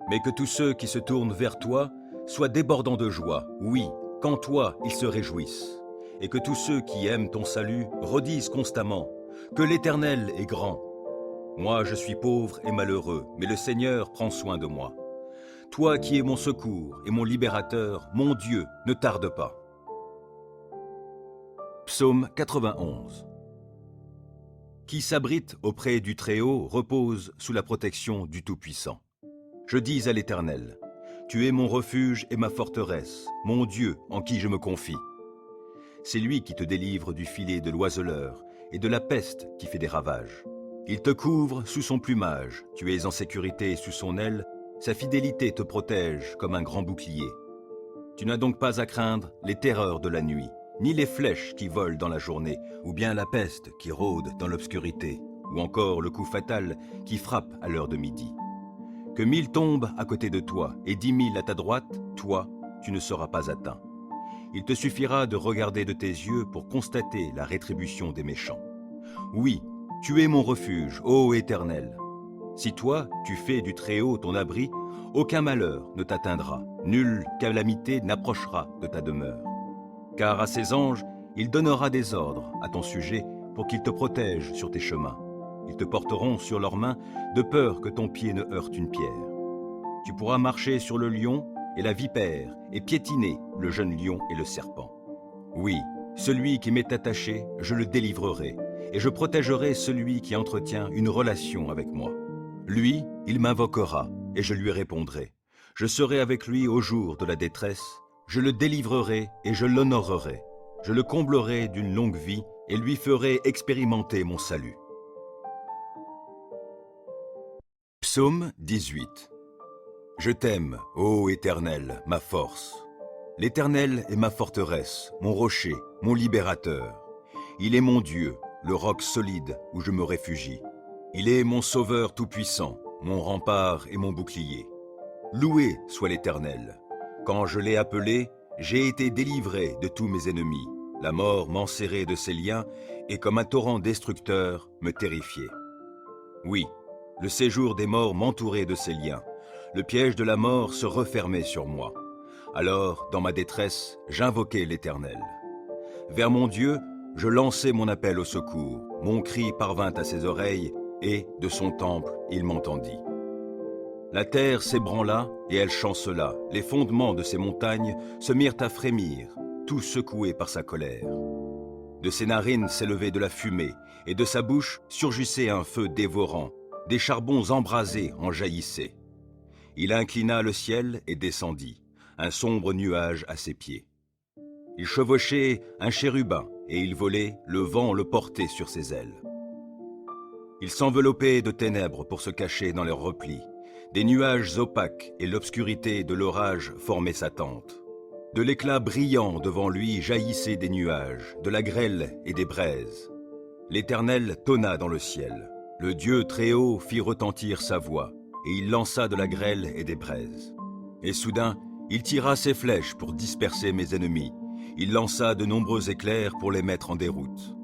Mais que tous ceux qui se tournent vers toi soient débordants de joie, oui, qu'en toi ils se réjouissent. Et que tous ceux qui aiment ton salut redisent constamment que l'Éternel est grand. Moi je suis pauvre et malheureux, mais le Seigneur prend soin de moi. Toi qui es mon secours et mon libérateur, mon Dieu, ne tarde pas. Psaume 91. Qui s'abrite auprès du Très-Haut repose sous la protection du Tout-Puissant. Je dis à l'Éternel, tu es mon refuge et ma forteresse, mon Dieu en qui je me confie. C'est lui qui te délivre du filet de l'oiseleur et de la peste qui fait des ravages. Il te couvre sous son plumage, tu es en sécurité sous son aile, sa fidélité te protège comme un grand bouclier. Tu n'as donc pas à craindre les terreurs de la nuit, ni les flèches qui volent dans la journée, ou bien la peste qui rôde dans l'obscurité, ou encore le coup fatal qui frappe à l'heure de midi. Que 1000 tombent à côté de toi et 10 000 à ta droite, toi, tu ne seras pas atteint. Il te suffira de regarder de tes yeux pour constater la rétribution des méchants. Oui, tu es mon refuge, ô Éternel. Si toi, tu fais du Très-Haut ton abri, aucun malheur ne t'atteindra, nulle calamité n'approchera de ta demeure. Car à ses anges, il donnera des ordres à ton sujet pour qu'ils te protègent sur tes chemins. Ils te porteront sur leurs mains de peur que ton pied ne heurte une pierre. Tu pourras marcher sur le lion et la vipère et piétiner le jeune lion et le serpent. Oui, celui qui m'est attaché, je le délivrerai et je protégerai celui qui entretient une relation avec moi. Lui, il m'invoquera et je lui répondrai. Je serai avec lui au jour de la détresse, je le délivrerai et je l'honorerai. Je le comblerai d'une longue vie et lui ferai expérimenter mon salut. Psaume 18. Je t'aime, ô Éternel, ma force. L'Éternel est ma forteresse, mon rocher, mon libérateur. Il est mon Dieu, le roc solide où je me réfugie. Il est mon sauveur tout-puissant, mon rempart et mon bouclier. Loué soit l'Éternel. Quand je l'ai appelé, j'ai été délivré de tous mes ennemis. La mort m'enserrait de ses liens et comme un torrent destructeur me terrifiait. Oui, le séjour des morts m'entourait de ses liens. Le piège de la mort se refermait sur moi. Alors, dans ma détresse, j'invoquai l'Éternel. Vers mon Dieu, je lançai mon appel au secours. Mon cri parvint à ses oreilles et, de son temple, il m'entendit. La terre s'ébranla et elle chancela. Les fondements de ses montagnes se mirent à frémir, tout secoués par sa colère. De ses narines s'élevait de la fumée et de sa bouche surgissait un feu dévorant. Des charbons embrasés en jaillissaient. Il inclina le ciel et descendit, un sombre nuage à ses pieds. Il chevauchait un chérubin et il volait, le vent le portait sur ses ailes. Il s'enveloppait de ténèbres pour se cacher dans leurs replis. Des nuages opaques et l'obscurité de l'orage formaient sa tente. De l'éclat brillant devant lui jaillissaient des nuages, de la grêle et des braises. L'Éternel tonna dans le ciel. Le Dieu Très-Haut fit retentir sa voix, et il lança de la grêle et des braises. Et soudain, il tira ses flèches pour disperser mes ennemis. Il lança de nombreux éclairs pour les mettre en déroute.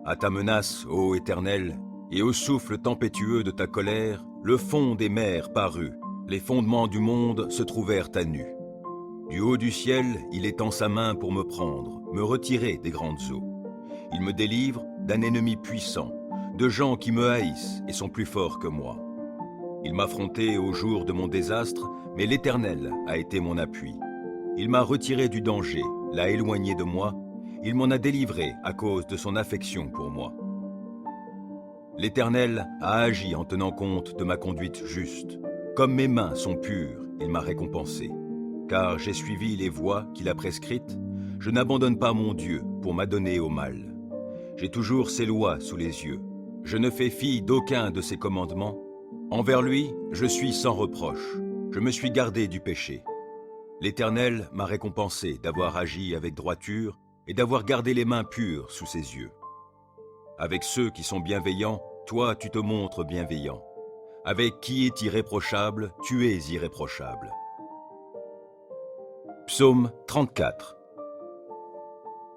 À ta menace, ô Éternel, et au souffle tempétueux de ta colère, le fond des mers parut. Les fondements du monde se trouvèrent à nu. Du haut du ciel, il étend sa main pour me prendre, me retirer des grandes eaux. Il me délivre d'un ennemi puissant, de gens qui me haïssent et sont plus forts que moi. Il m'affrontait au jour de mon désastre, mais l'Éternel a été mon appui. Il m'a retiré du danger, l'a éloigné de moi, il m'en a délivré à cause de son affection pour moi. L'Éternel a agi en tenant compte de ma conduite juste. Comme mes mains sont pures, il m'a récompensé. Car j'ai suivi les voies qu'il a prescrites, je n'abandonne pas mon Dieu pour m'adonner au mal. J'ai toujours ses lois sous les yeux. Je ne fais fi d'aucun de ses commandements. Envers lui, je suis sans reproche. Je me suis gardé du péché. L'Éternel m'a récompensé d'avoir agi avec droiture et d'avoir gardé les mains pures sous ses yeux. Avec ceux qui sont bienveillants, toi tu te montres bienveillant. Avec qui est irréprochable, tu es irréprochable. Psaume 34.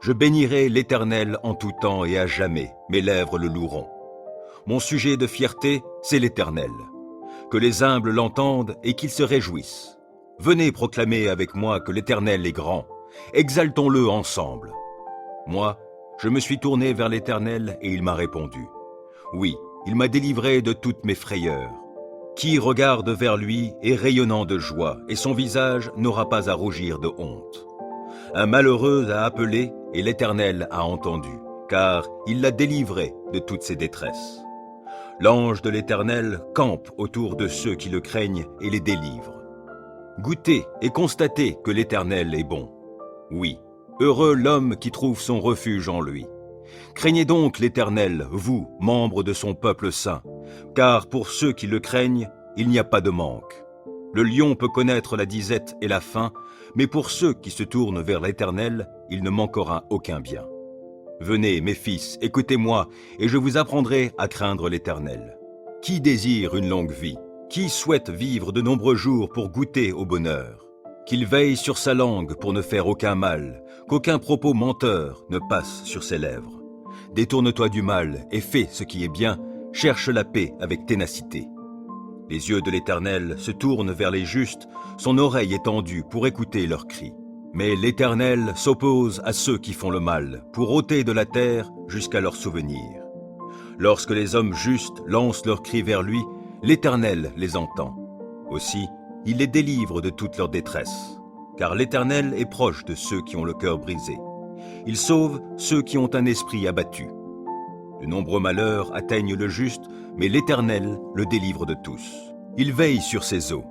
Je bénirai l'Éternel en tout temps et à jamais, mes lèvres le loueront. Mon sujet de fierté, c'est l'Éternel. Que les humbles l'entendent et qu'ils se réjouissent. Venez proclamer avec moi que l'Éternel est grand. Exaltons-le ensemble. Moi, je me suis tourné vers l'Éternel et il m'a répondu. Oui, il m'a délivré de toutes mes frayeurs. Qui regarde vers lui est rayonnant de joie et son visage n'aura pas à rougir de honte. Un malheureux a appelé et l'Éternel a entendu, car il l'a délivré de toutes ses détresses. L'ange de l'Éternel campe autour de ceux qui le craignent et les délivre. Goûtez et constatez que l'Éternel est bon. Oui, heureux l'homme qui trouve son refuge en lui. Craignez donc l'Éternel, vous, membres de son peuple saint, car pour ceux qui le craignent, il n'y a pas de manque. Le lion peut connaître la disette et la faim, mais pour ceux qui se tournent vers l'Éternel, il ne manquera aucun bien. Venez, mes fils, écoutez-moi, et je vous apprendrai à craindre l'Éternel. Qui désire une longue vie? Qui souhaite vivre de nombreux jours pour goûter au bonheur? Qu'il veille sur sa langue pour ne faire aucun mal, qu'aucun propos menteur ne passe sur ses lèvres. Détourne-toi du mal et fais ce qui est bien, cherche la paix avec ténacité. Les yeux de l'Éternel se tournent vers les justes, son oreille est tendue pour écouter leurs cris. Mais l'Éternel s'oppose à ceux qui font le mal, pour ôter de la terre jusqu'à leur souvenir. Lorsque les hommes justes lancent leurs cris vers lui, l'Éternel les entend. Aussi, il les délivre de toute leur détresse. Car l'Éternel est proche de ceux qui ont le cœur brisé. Il sauve ceux qui ont un esprit abattu. De nombreux malheurs atteignent le juste, mais l'Éternel le délivre de tous. Il veille sur ses eaux.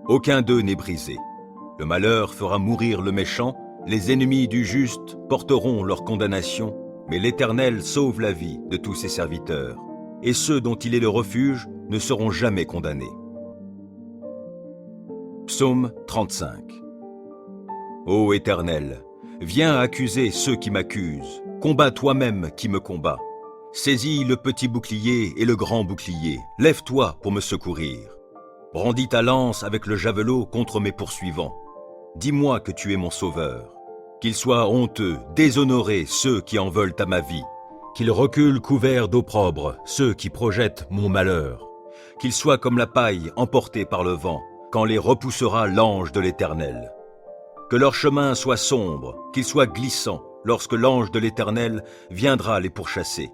Aucun d'eux n'est brisé. Le malheur fera mourir le méchant, les ennemis du juste porteront leur condamnation, mais l'Éternel sauve la vie de tous ses serviteurs, et ceux dont il est le refuge ne seront jamais condamnés. Psaume 35. Ô Éternel, viens accuser ceux qui m'accusent, combats toi-même qui me combats. Saisis le petit bouclier et le grand bouclier, lève-toi pour me secourir. Brandis ta lance avec le javelot contre mes poursuivants. Dis-moi que tu es mon sauveur. Qu'ils soient honteux, déshonorés ceux qui en veulent à ma vie. Qu'ils reculent couverts d'opprobre ceux qui projettent mon malheur. Qu'ils soient comme la paille emportée par le vent, quand les repoussera l'ange de l'Éternel. Que leur chemin soit sombre, qu'il soit glissant, lorsque l'ange de l'Éternel viendra les pourchasser.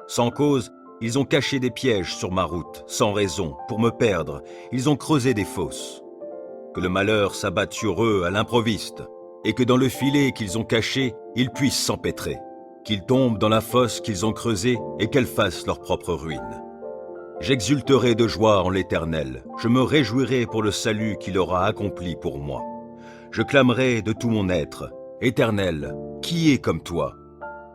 Sans cause, ils ont caché des pièges sur ma route, sans raison, pour me perdre, ils ont creusé des fosses. Que le malheur s'abatte sur eux à l'improviste, et que dans le filet qu'ils ont caché, ils puissent s'empêtrer. Qu'ils tombent dans la fosse qu'ils ont creusée et qu'elle fasse leur propre ruine. J'exulterai de joie en l'Éternel, je me réjouirai pour le salut qu'il aura accompli pour moi. Je clamerai de tout mon être, Éternel, qui est comme toi?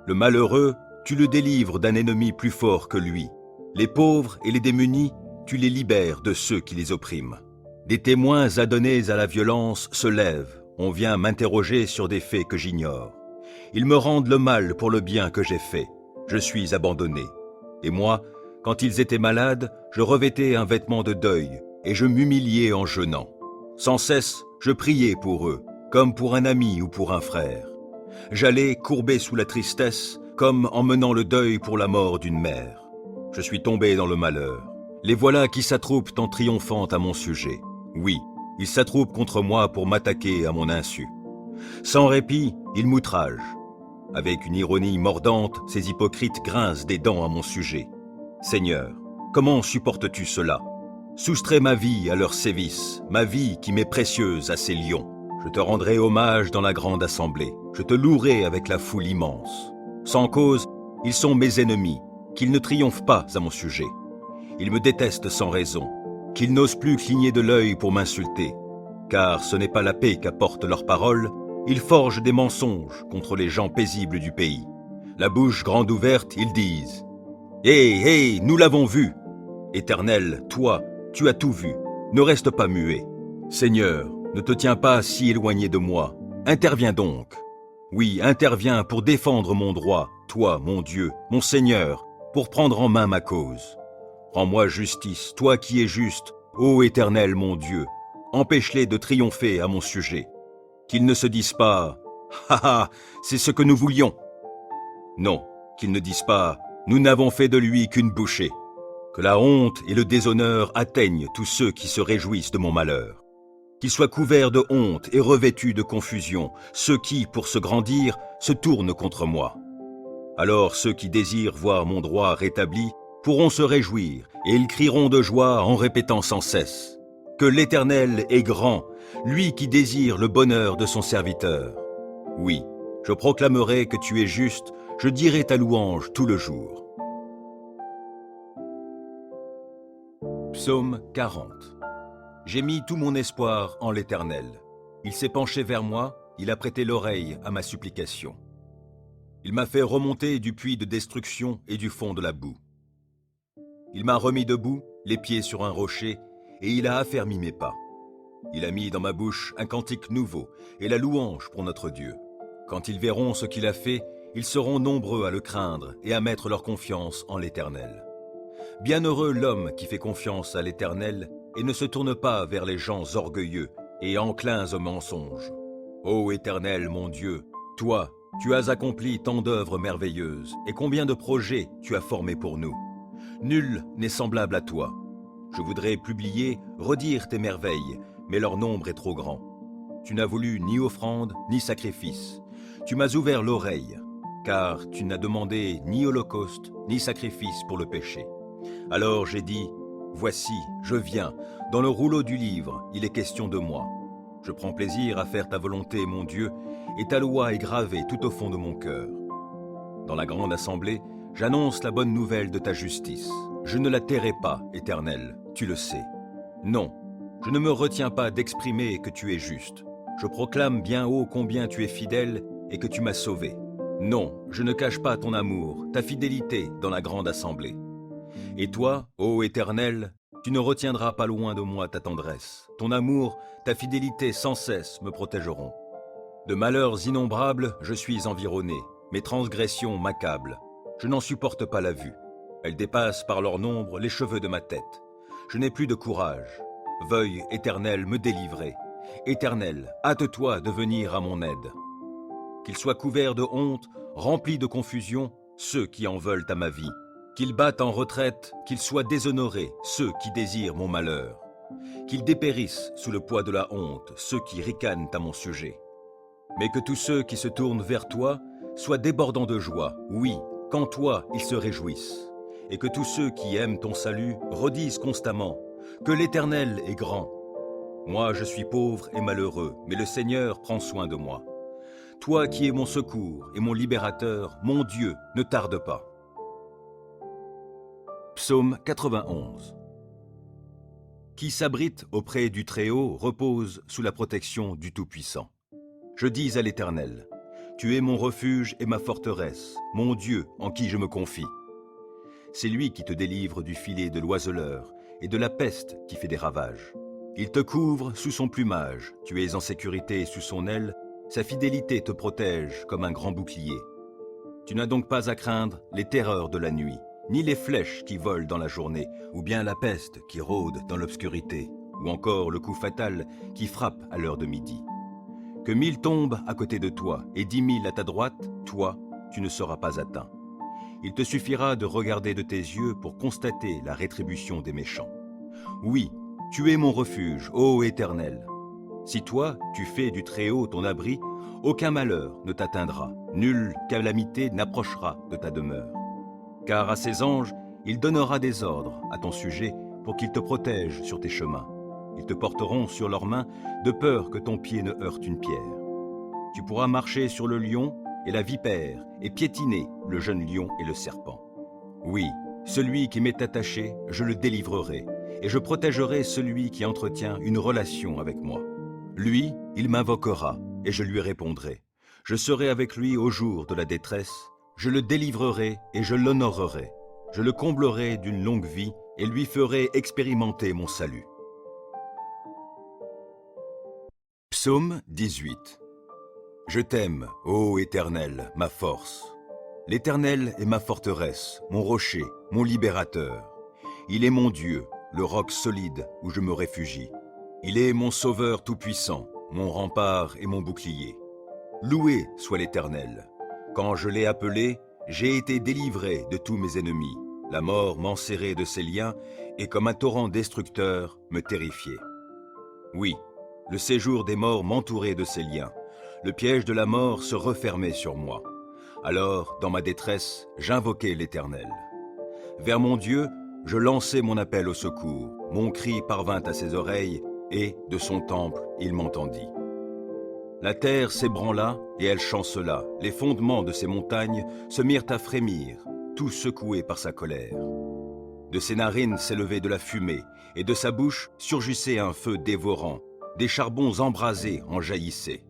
Le malheureux, tu le délivres d'un ennemi plus fort que lui. Les pauvres et les démunis, tu les libères de ceux qui les oppriment. Des témoins adonnés à la violence se lèvent, on vient m'interroger sur des faits que j'ignore. Ils me rendent le mal pour le bien que j'ai fait. Je suis abandonné. Et moi, quand ils étaient malades, je revêtais un vêtement de deuil et je m'humiliais en jeûnant. Sans cesse, je priais pour eux, comme pour un ami ou pour un frère. J'allais courbé sous la tristesse, comme en menant le deuil pour la mort d'une mère. Je suis tombé dans le malheur. Les voilà qui s'attroupent en triomphant à mon sujet. Oui, ils s'attroupent contre moi pour m'attaquer à mon insu. Sans répit, ils m'outragent. Avec une ironie mordante, ces hypocrites grincent des dents à mon sujet. Seigneur, comment supportes-tu cela? Soustrais ma vie à leurs sévices, ma vie qui m'est précieuse à ces lions. Je te rendrai hommage dans la grande assemblée. Je te louerai avec la foule immense. Sans cause, ils sont mes ennemis. qu'il ne triomphe pas à mon sujet. Il me déteste sans raison, qu'il n'ose plus cligner de l'œil pour m'insulter. Car ce n'est pas la paix qu'apportent leurs paroles, ils forgent des mensonges contre les gens paisibles du pays. La bouche grande ouverte, ils disent « Hé, nous l'avons vu !» Éternel, toi, tu as tout vu, ne reste pas muet. Seigneur, ne te tiens pas si éloigné de moi, interviens donc. Oui, interviens pour défendre mon droit, toi, mon Dieu, mon Seigneur, pour prendre en main ma cause. Rends-moi justice, toi qui es juste, ô Éternel, mon Dieu. Empêche-les de triompher à mon sujet. Qu'ils ne se disent pas « Ha ha, c'est ce que nous voulions !» Non, qu'ils ne disent pas « Nous n'avons fait de lui qu'une bouchée !» Que la honte et le déshonneur atteignent tous ceux qui se réjouissent de mon malheur. Qu'ils soient couverts de honte et revêtus de confusion, ceux qui, pour se grandir, se tournent contre moi. Alors ceux qui désirent voir mon droit rétabli pourront se réjouir, et ils crieront de joie en répétant sans cesse « Que l'Éternel est grand, lui qui désire le bonheur de son serviteur. » Oui, je proclamerai que tu es juste, je dirai ta louange tout le jour. Psaume 40. J'ai mis tout mon espoir en l'Éternel. Il s'est penché vers moi, il a prêté l'oreille à ma supplication. Il m'a fait remonter du puits de destruction et du fond de la boue. Il m'a remis debout, les pieds sur un rocher, et il a affermi mes pas. Il a mis dans ma bouche un cantique nouveau et la louange pour notre Dieu. Quand ils verront ce qu'il a fait, ils seront nombreux à le craindre et à mettre leur confiance en l'Éternel. Bienheureux l'homme qui fait confiance à l'Éternel et ne se tourne pas vers les gens orgueilleux et enclins au mensonge. Ô Éternel, mon Dieu, toi, tu as accompli tant d'œuvres merveilleuses et combien de projets tu as formés pour nous. Nul n'est semblable à toi. Je voudrais publier, redire tes merveilles, mais leur nombre est trop grand. Tu n'as voulu ni offrande, ni sacrifice. Tu m'as ouvert l'oreille, car tu n'as demandé ni holocauste, ni sacrifice pour le péché. Alors j'ai dit, voici, je viens, dans le rouleau du livre, il est question de moi. Je prends plaisir à faire ta volonté, mon Dieu, et ta loi est gravée tout au fond de mon cœur. Dans la grande assemblée, j'annonce la bonne nouvelle de ta justice. Je ne la tairai pas, Éternel, tu le sais. Non, je ne me retiens pas d'exprimer que tu es juste. Je proclame bien haut combien tu es fidèle et que tu m'as sauvé. Non, je ne cache pas ton amour, ta fidélité dans la grande assemblée. Et toi, ô Éternel, tu ne retiendras pas loin de moi ta tendresse. Ton amour, ta fidélité sans cesse me protégeront. De malheurs innombrables, je suis environné. Mes transgressions m'accablent. Je n'en supporte pas la vue. Elles dépassent par leur nombre les cheveux de ma tête. Je n'ai plus de courage. Veuille, Éternel, me délivrer. Éternel, hâte-toi de venir à mon aide. Qu'ils soient couverts de honte, remplis de confusion, ceux qui en veulent à ma vie. Qu'ils battent en retraite, qu'ils soient déshonorés, ceux qui désirent mon malheur. Qu'ils dépérissent sous le poids de la honte, ceux qui ricanent à mon sujet. Mais que tous ceux qui se tournent vers toi soient débordants de joie, oui, qu'en toi ils se réjouissent. Et que tous ceux qui aiment ton salut redisent constamment que l'Éternel est grand. Moi je suis pauvre et malheureux, mais le Seigneur prend soin de moi. Toi qui es mon secours et mon libérateur, mon Dieu, ne tarde pas. Psaume 91. Qui s'abrite auprès du Très-Haut repose sous la protection du Tout-Puissant. Je dis à l'Éternel, tu es mon refuge et ma forteresse, mon Dieu en qui je me confie. C'est lui qui te délivre du filet de l'oiseleur et de la peste qui fait des ravages. Il te couvre sous son plumage, tu es en sécurité sous son aile, sa fidélité te protège comme un grand bouclier. Tu n'as donc pas à craindre les terreurs de la nuit, ni les flèches qui volent dans la journée, ou bien la peste qui rôde dans l'obscurité, ou encore le coup fatal qui frappe à l'heure de midi. Que 1000 tombent à côté de toi et 10 000 à ta droite, toi, tu ne seras pas atteint. Il te suffira de regarder de tes yeux pour constater la rétribution des méchants. Oui, tu es mon refuge, ô Éternel. Si toi, tu fais du Très-Haut ton abri, aucun malheur ne t'atteindra, nulle calamité n'approchera de ta demeure. Car à ses anges, il donnera des ordres à ton sujet pour qu'ils te protègent sur tes chemins. Ils te porteront sur leurs mains de peur que ton pied ne heurte une pierre. Tu pourras marcher sur le lion et la vipère et piétiner le jeune lion et le serpent. Oui, celui qui m'est attaché, je le délivrerai, et je protégerai celui qui entretient une relation avec moi. Lui, il m'invoquera, et je lui répondrai. Je serai avec lui au jour de la détresse, je le délivrerai et je l'honorerai. Je le comblerai d'une longue vie et lui ferai expérimenter mon salut. Psaume 18. Je t'aime, ô Éternel, ma force. L'Éternel est ma forteresse, mon rocher, mon libérateur. Il est mon Dieu, le roc solide où je me réfugie. Il est mon sauveur tout-puissant, mon rempart et mon bouclier. Loué soit l'Éternel. Quand je l'ai appelé, j'ai été délivré de tous mes ennemis. La mort m'enserrait de ses liens et comme un torrent destructeur me terrifiait. Oui, le séjour des morts m'entourait de ses liens. Le piège de la mort se refermait sur moi. Alors, dans ma détresse, j'invoquai l'Éternel. Vers mon Dieu, je lançai mon appel au secours. Mon cri parvint à ses oreilles et, de son temple, il m'entendit. La terre s'ébranla et elle chancela. Les fondements de ces montagnes se mirent à frémir, tout secoués par sa colère. De ses narines s'élevait de la fumée, et de sa bouche surgissait un feu dévorant. Des charbons embrasés en jaillissaient.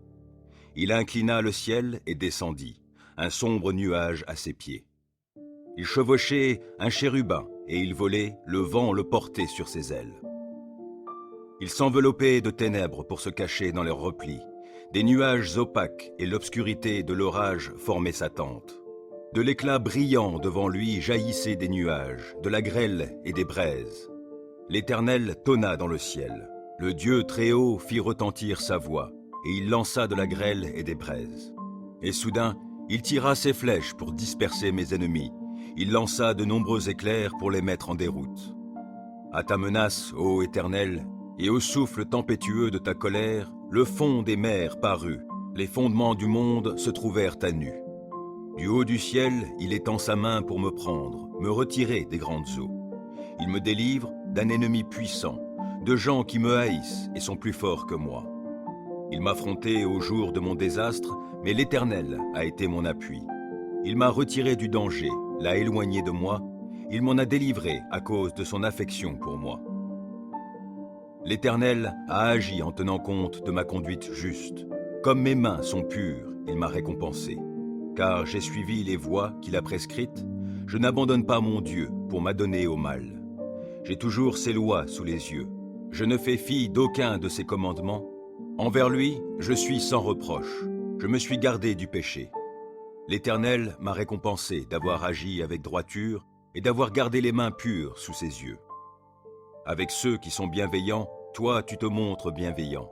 Il inclina le ciel et descendit, un sombre nuage à ses pieds. Il chevauchait un chérubin, et il volait, le vent le portait sur ses ailes. Il s'enveloppait de ténèbres pour se cacher dans leurs replis. Des nuages opaques et l'obscurité de l'orage formaient sa tente. De l'éclat brillant devant lui jaillissaient des nuages, de la grêle et des braises. L'Éternel tonna dans le ciel. Le Dieu très haut fit retentir sa voix, et il lança de la grêle et des braises. Et soudain, il tira ses flèches pour disperser mes ennemis. Il lança de nombreux éclairs pour les mettre en déroute. À ta menace, ô Éternel, et au souffle tempétueux de ta colère, le fond des mers parut, les fondements du monde se trouvèrent à nu. Du haut du ciel, il étend sa main pour me prendre, me retirer des grandes eaux. Il me délivre d'un ennemi puissant, de gens qui me haïssent et sont plus forts que moi. Il m'affrontait au jour de mon désastre, mais l'Éternel a été mon appui. Il m'a retiré du danger, l'a éloigné de moi, il m'en a délivré à cause de son affection pour moi. L'Éternel a agi en tenant compte de ma conduite juste. Comme mes mains sont pures, il m'a récompensé. Car j'ai suivi les voies qu'il a prescrites, je n'abandonne pas mon Dieu pour m'adonner au mal. J'ai toujours ses lois sous les yeux. Je ne fais fi d'aucun de ses commandements. Envers lui, je suis sans reproche. Je me suis gardé du péché. L'Éternel m'a récompensé d'avoir agi avec droiture et d'avoir gardé les mains pures sous ses yeux. Avec ceux qui sont bienveillants, toi tu te montres bienveillant.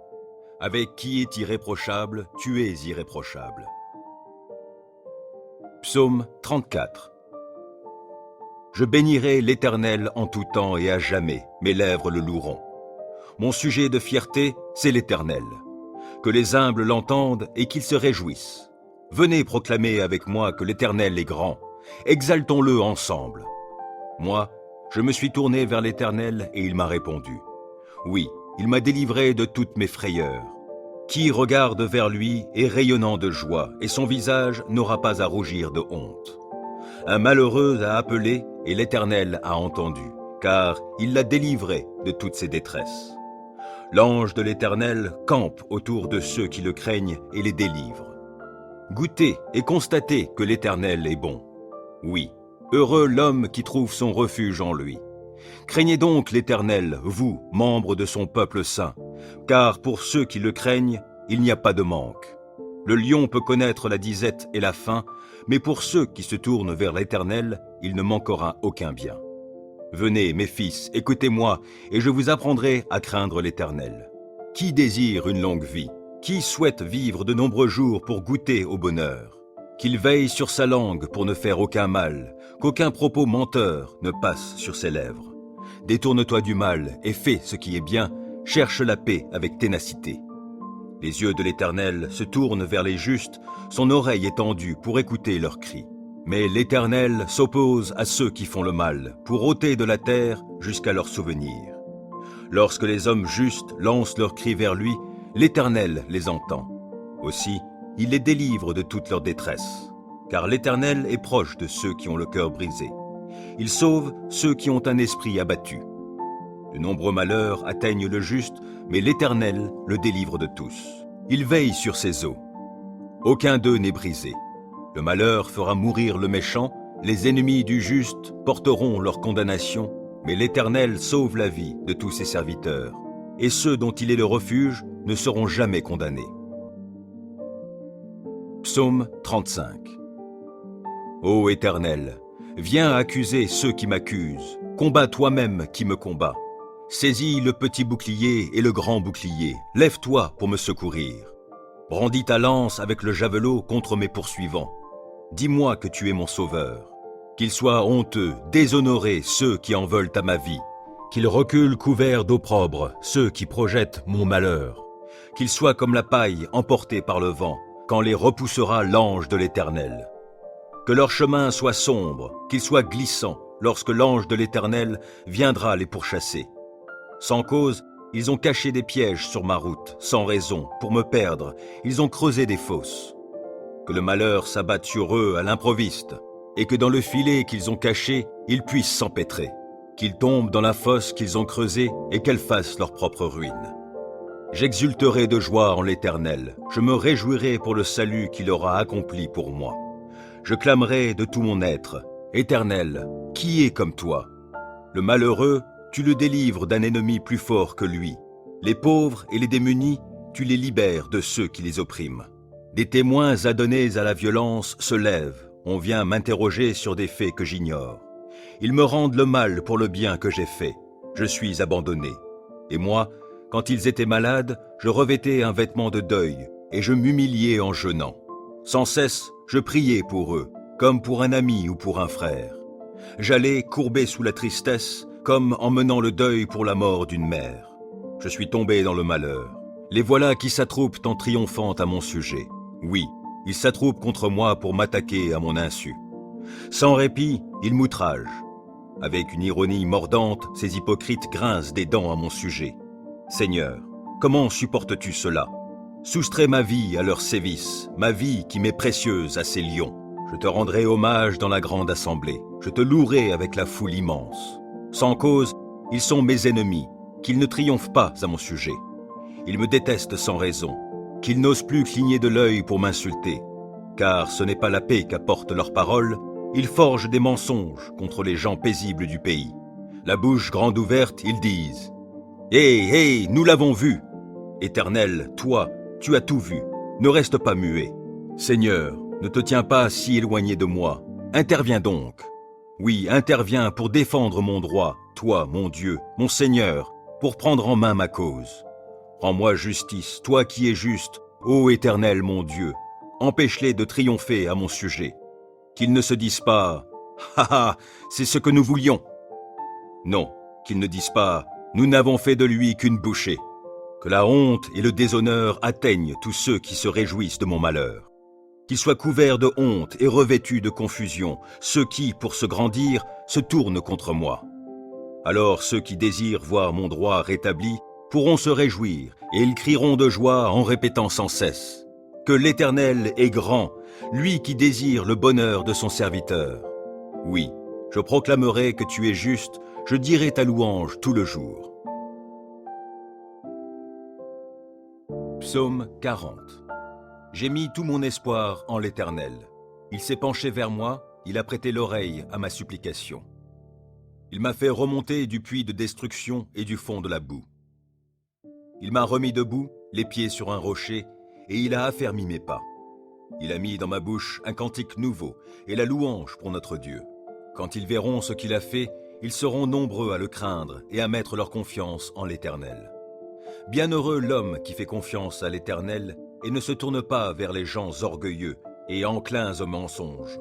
Avec qui est irréprochable, tu es irréprochable. Psaume 34. Je bénirai l'Éternel en tout temps et à jamais, mes lèvres le loueront. Mon sujet de fierté, c'est l'Éternel. Que les humbles l'entendent et qu'ils se réjouissent. Venez proclamer avec moi que l'Éternel est grand. Exaltons-le ensemble. Moi, je me suis tourné vers l'Éternel et il m'a répondu. Oui, il m'a délivré de toutes mes frayeurs. Qui regarde vers lui est rayonnant de joie et son visage n'aura pas à rougir de honte. Un malheureux a appelé et l'Éternel a entendu, car il l'a délivré de toutes ses détresses. L'ange de l'Éternel campe autour de ceux qui le craignent et les délivre. Goûtez et constatez que l'Éternel est bon. Oui, heureux l'homme qui trouve son refuge en lui. Craignez donc l'Éternel, vous, membres de son peuple saint, car pour ceux qui le craignent, il n'y a pas de manque. Le lion peut connaître la disette et la faim, mais pour ceux qui se tournent vers l'Éternel, il ne manquera aucun bien. Venez, mes fils, écoutez-moi, et je vous apprendrai à craindre l'Éternel. Qui désire une longue vie? Qui souhaite vivre de nombreux jours pour goûter au bonheur? Qu'il veille sur sa langue pour ne faire aucun mal, qu'aucun propos menteur ne passe sur ses lèvres. Détourne-toi du mal et fais ce qui est bien, cherche la paix avec ténacité. Les yeux de l'Éternel se tournent vers les justes, son oreille est tendue pour écouter leurs cris. Mais l'Éternel s'oppose à ceux qui font le mal, pour ôter de la terre jusqu'à leur souvenir. Lorsque les hommes justes lancent leurs cris vers lui, l'Éternel les entend. Aussi, il les délivre de toute leur détresse, car l'Éternel est proche de ceux qui ont le cœur brisé. Il sauve ceux qui ont un esprit abattu. De nombreux malheurs atteignent le juste, mais l'Éternel le délivre de tous. Il veille sur ses eaux. Aucun d'eux n'est brisé. Le malheur fera mourir le méchant, les ennemis du juste porteront leur condamnation, mais l'Éternel sauve la vie de tous ses serviteurs, et ceux dont il est le refuge ne seront jamais condamnés. Psaume 35. Ô Éternel, viens accuser ceux qui m'accusent, combats toi-même qui me combats. Saisis le petit bouclier et le grand bouclier, lève-toi pour me secourir. Brandis ta lance avec le javelot contre mes poursuivants. Dis-moi que tu es mon sauveur. Qu'ils soient honteux, déshonorés ceux qui en veulent à ma vie. Qu'ils reculent couverts d'opprobre ceux qui projettent mon malheur. Qu'ils soient comme la paille emportée par le vent, quand les repoussera l'ange de l'Éternel. Que leur chemin soit sombre, qu'il soit glissant, lorsque l'ange de l'Éternel viendra les pourchasser. Sans cause, ils ont caché des pièges sur ma route, sans raison, pour me perdre, ils ont creusé des fosses. Que le malheur s'abatte sur eux à l'improviste, et que dans le filet qu'ils ont caché, ils puissent s'empêtrer. Qu'ils tombent dans la fosse qu'ils ont creusée et qu'elle fasse leur propre ruine. J'exulterai de joie en l'Éternel, je me réjouirai pour le salut qu'il aura accompli pour moi. Je clamerai de tout mon être, Éternel, qui est comme toi? Le malheureux, tu le délivres d'un ennemi plus fort que lui. Les pauvres et les démunis, tu les libères de ceux qui les oppriment. Des témoins adonnés à la violence se lèvent, on vient m'interroger sur des faits que j'ignore. Ils me rendent le mal pour le bien que j'ai fait. Je suis abandonné. Et moi, quand ils étaient malades, je revêtais un vêtement de deuil, et je m'humiliais en jeûnant. Sans cesse, je priais pour eux, comme pour un ami ou pour un frère. J'allais courbé sous la tristesse, comme en menant le deuil pour la mort d'une mère. Je suis tombé dans le malheur. Les voilà qui s'attroupent en triomphant à mon sujet. Oui, ils s'attroupent contre moi pour m'attaquer à mon insu. Sans répit, ils m'outragent. Avec une ironie mordante, ces hypocrites grincent des dents à mon sujet. Seigneur, comment supportes-tu cela? Soustrais ma vie à leurs sévices, ma vie qui m'est précieuse à ces lions. Je te rendrai hommage dans la grande assemblée. Je te louerai avec la foule immense. Sans cause, ils sont mes ennemis, qu'ils ne triomphent pas à mon sujet. Ils me détestent sans raison, qu'ils n'osent plus cligner de l'œil pour m'insulter. Car ce n'est pas la paix qu'apportent leurs paroles, ils forgent des mensonges contre les gens paisibles du pays. La bouche grande ouverte, ils disent « Hé, nous l'avons vu !» Éternel, toi, tu as tout vu, ne reste pas muet. Seigneur, ne te tiens pas si éloigné de moi, interviens donc. Oui, interviens pour défendre mon droit, toi, mon Dieu, mon Seigneur, pour prendre en main ma cause. Rends-moi justice, toi qui es juste, ô Éternel mon Dieu, empêche-les de triompher à mon sujet. Qu'ils ne se disent pas « Ha ha, c'est ce que nous voulions !» Non, qu'ils ne disent pas « Nous n'avons fait de lui qu'une bouchée !» Que la honte et le déshonneur atteignent tous ceux qui se réjouissent de mon malheur. Qu'ils soient couverts de honte et revêtus de confusion, ceux qui, pour se grandir, se tournent contre moi. Alors ceux qui désirent voir mon droit rétabli pourront se réjouir, et ils crieront de joie en répétant sans cesse que l'Éternel est grand, lui qui désire le bonheur de son serviteur. Oui, je proclamerai que tu es juste, je dirai ta louange tout le jour. Psaume 40. J'ai mis tout mon espoir en l'Éternel. Il s'est penché vers moi, il a prêté l'oreille à ma supplication. Il m'a fait remonter du puits de destruction et du fond de la boue. Il m'a remis debout, les pieds sur un rocher, et il a affermi mes pas. Il a mis dans ma bouche un cantique nouveau et la louange pour notre Dieu. Quand ils verront ce qu'il a fait, ils seront nombreux à le craindre et à mettre leur confiance en l'Éternel. Bienheureux l'homme qui fait confiance à l'Éternel et ne se tourne pas vers les gens orgueilleux et enclins au mensonge.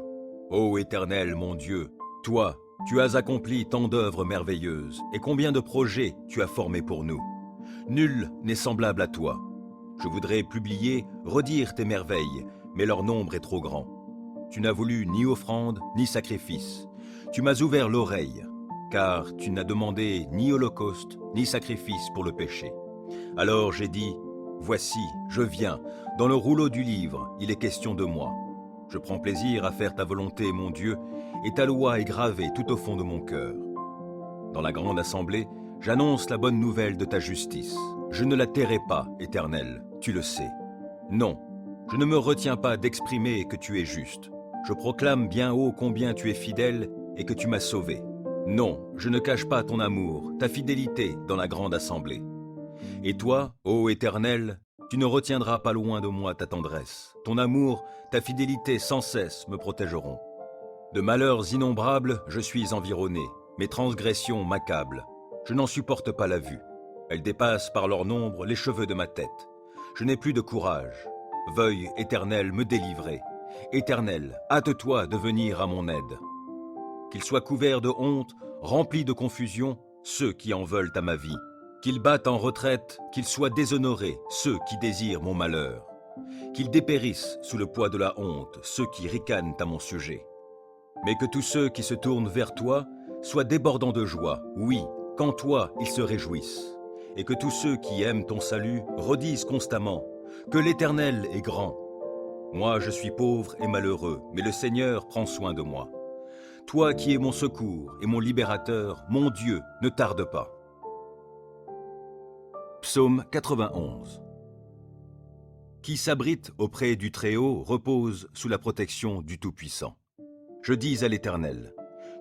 Ô Éternel, mon Dieu, toi, tu as accompli tant d'œuvres merveilleuses, et combien de projets tu as formés pour nous. Nul n'est semblable à toi. Je voudrais publier, redire tes merveilles, mais leur nombre est trop grand. Tu n'as voulu ni offrande, ni sacrifice. Tu m'as ouvert l'oreille, car tu n'as demandé ni holocauste, ni sacrifice pour le péché. Alors j'ai dit, voici, je viens, dans le rouleau du livre, il est question de moi. Je prends plaisir à faire ta volonté, mon Dieu, et ta loi est gravée tout au fond de mon cœur. Dans la grande assemblée, j'annonce la bonne nouvelle de ta justice. Je ne la tairai pas, Éternel, tu le sais. Non, je ne me retiens pas d'exprimer que tu es juste. Je proclame bien haut combien tu es fidèle et que tu m'as sauvé. Non, je ne cache pas ton amour, ta fidélité dans la grande assemblée. Et toi, ô Éternel, tu ne retiendras pas loin de moi ta tendresse. Ton amour, ta fidélité sans cesse me protégeront. De malheurs innombrables, je suis environné. Mes transgressions m'accablent. Je n'en supporte pas la vue. Elles dépassent par leur nombre les cheveux de ma tête. Je n'ai plus de courage. Veuille, Éternel, me délivrer. Éternel, hâte-toi de venir à mon aide. Qu'ils soient couverts de honte, remplis de confusion, ceux qui en veulent à ma vie. Qu'ils battent en retraite, qu'ils soient déshonorés, ceux qui désirent mon malheur. Qu'ils dépérissent sous le poids de la honte, ceux qui ricanent à mon sujet. Mais que tous ceux qui se tournent vers toi soient débordants de joie, oui, qu'en toi ils se réjouissent. Et que tous ceux qui aiment ton salut redisent constamment que l'Éternel est grand. Moi je suis pauvre et malheureux, mais le Seigneur prend soin de moi. Toi qui es mon secours et mon libérateur, mon Dieu, ne tarde pas. Psaume 91. Qui s'abrite auprès du Très-Haut repose sous la protection du Tout-Puissant. Je dis à l'Éternel,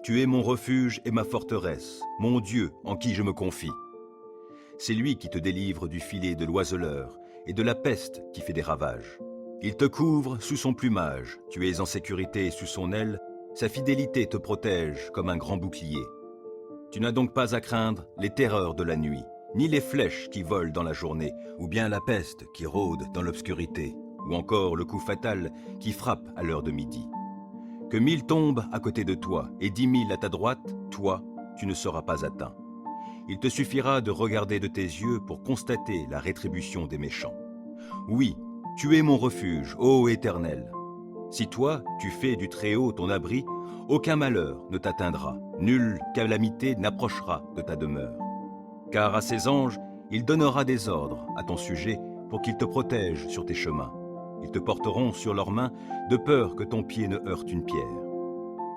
tu es mon refuge et ma forteresse, mon Dieu en qui je me confie. C'est lui qui te délivre du filet de l'oiseleur et de la peste qui fait des ravages. Il te couvre sous son plumage, tu es en sécurité sous son aile, sa fidélité te protège comme un grand bouclier. Tu n'as donc pas à craindre les terreurs de la nuit, ni les flèches qui volent dans la journée, ou bien la peste qui rôde dans l'obscurité, ou encore le coup fatal qui frappe à l'heure de midi. Que 1000 tombent à côté de toi et 10 000 à ta droite, toi, tu ne seras pas atteint. Il te suffira de regarder de tes yeux pour constater la rétribution des méchants. Oui, tu es mon refuge, ô Éternel. Si toi, tu fais du Très-Haut ton abri, aucun malheur ne t'atteindra, nulle calamité n'approchera de ta demeure. Car à ses anges, il donnera des ordres à ton sujet pour qu'ils te protègent sur tes chemins. Ils te porteront sur leurs mains de peur que ton pied ne heurte une pierre.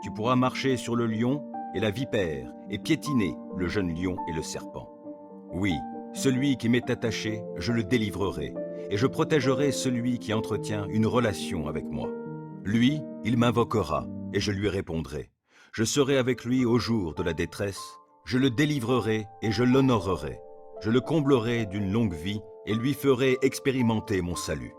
Tu pourras marcher sur le lion et la vipère et piétiner le jeune lion et le serpent. Oui, celui qui m'est attaché, je le délivrerai et je protégerai celui qui entretient une relation avec moi. Lui, il m'invoquera et je lui répondrai. Je serai avec lui au jour de la détresse. Je le délivrerai et je l'honorerai. Je le comblerai d'une longue vie et lui ferai expérimenter mon salut.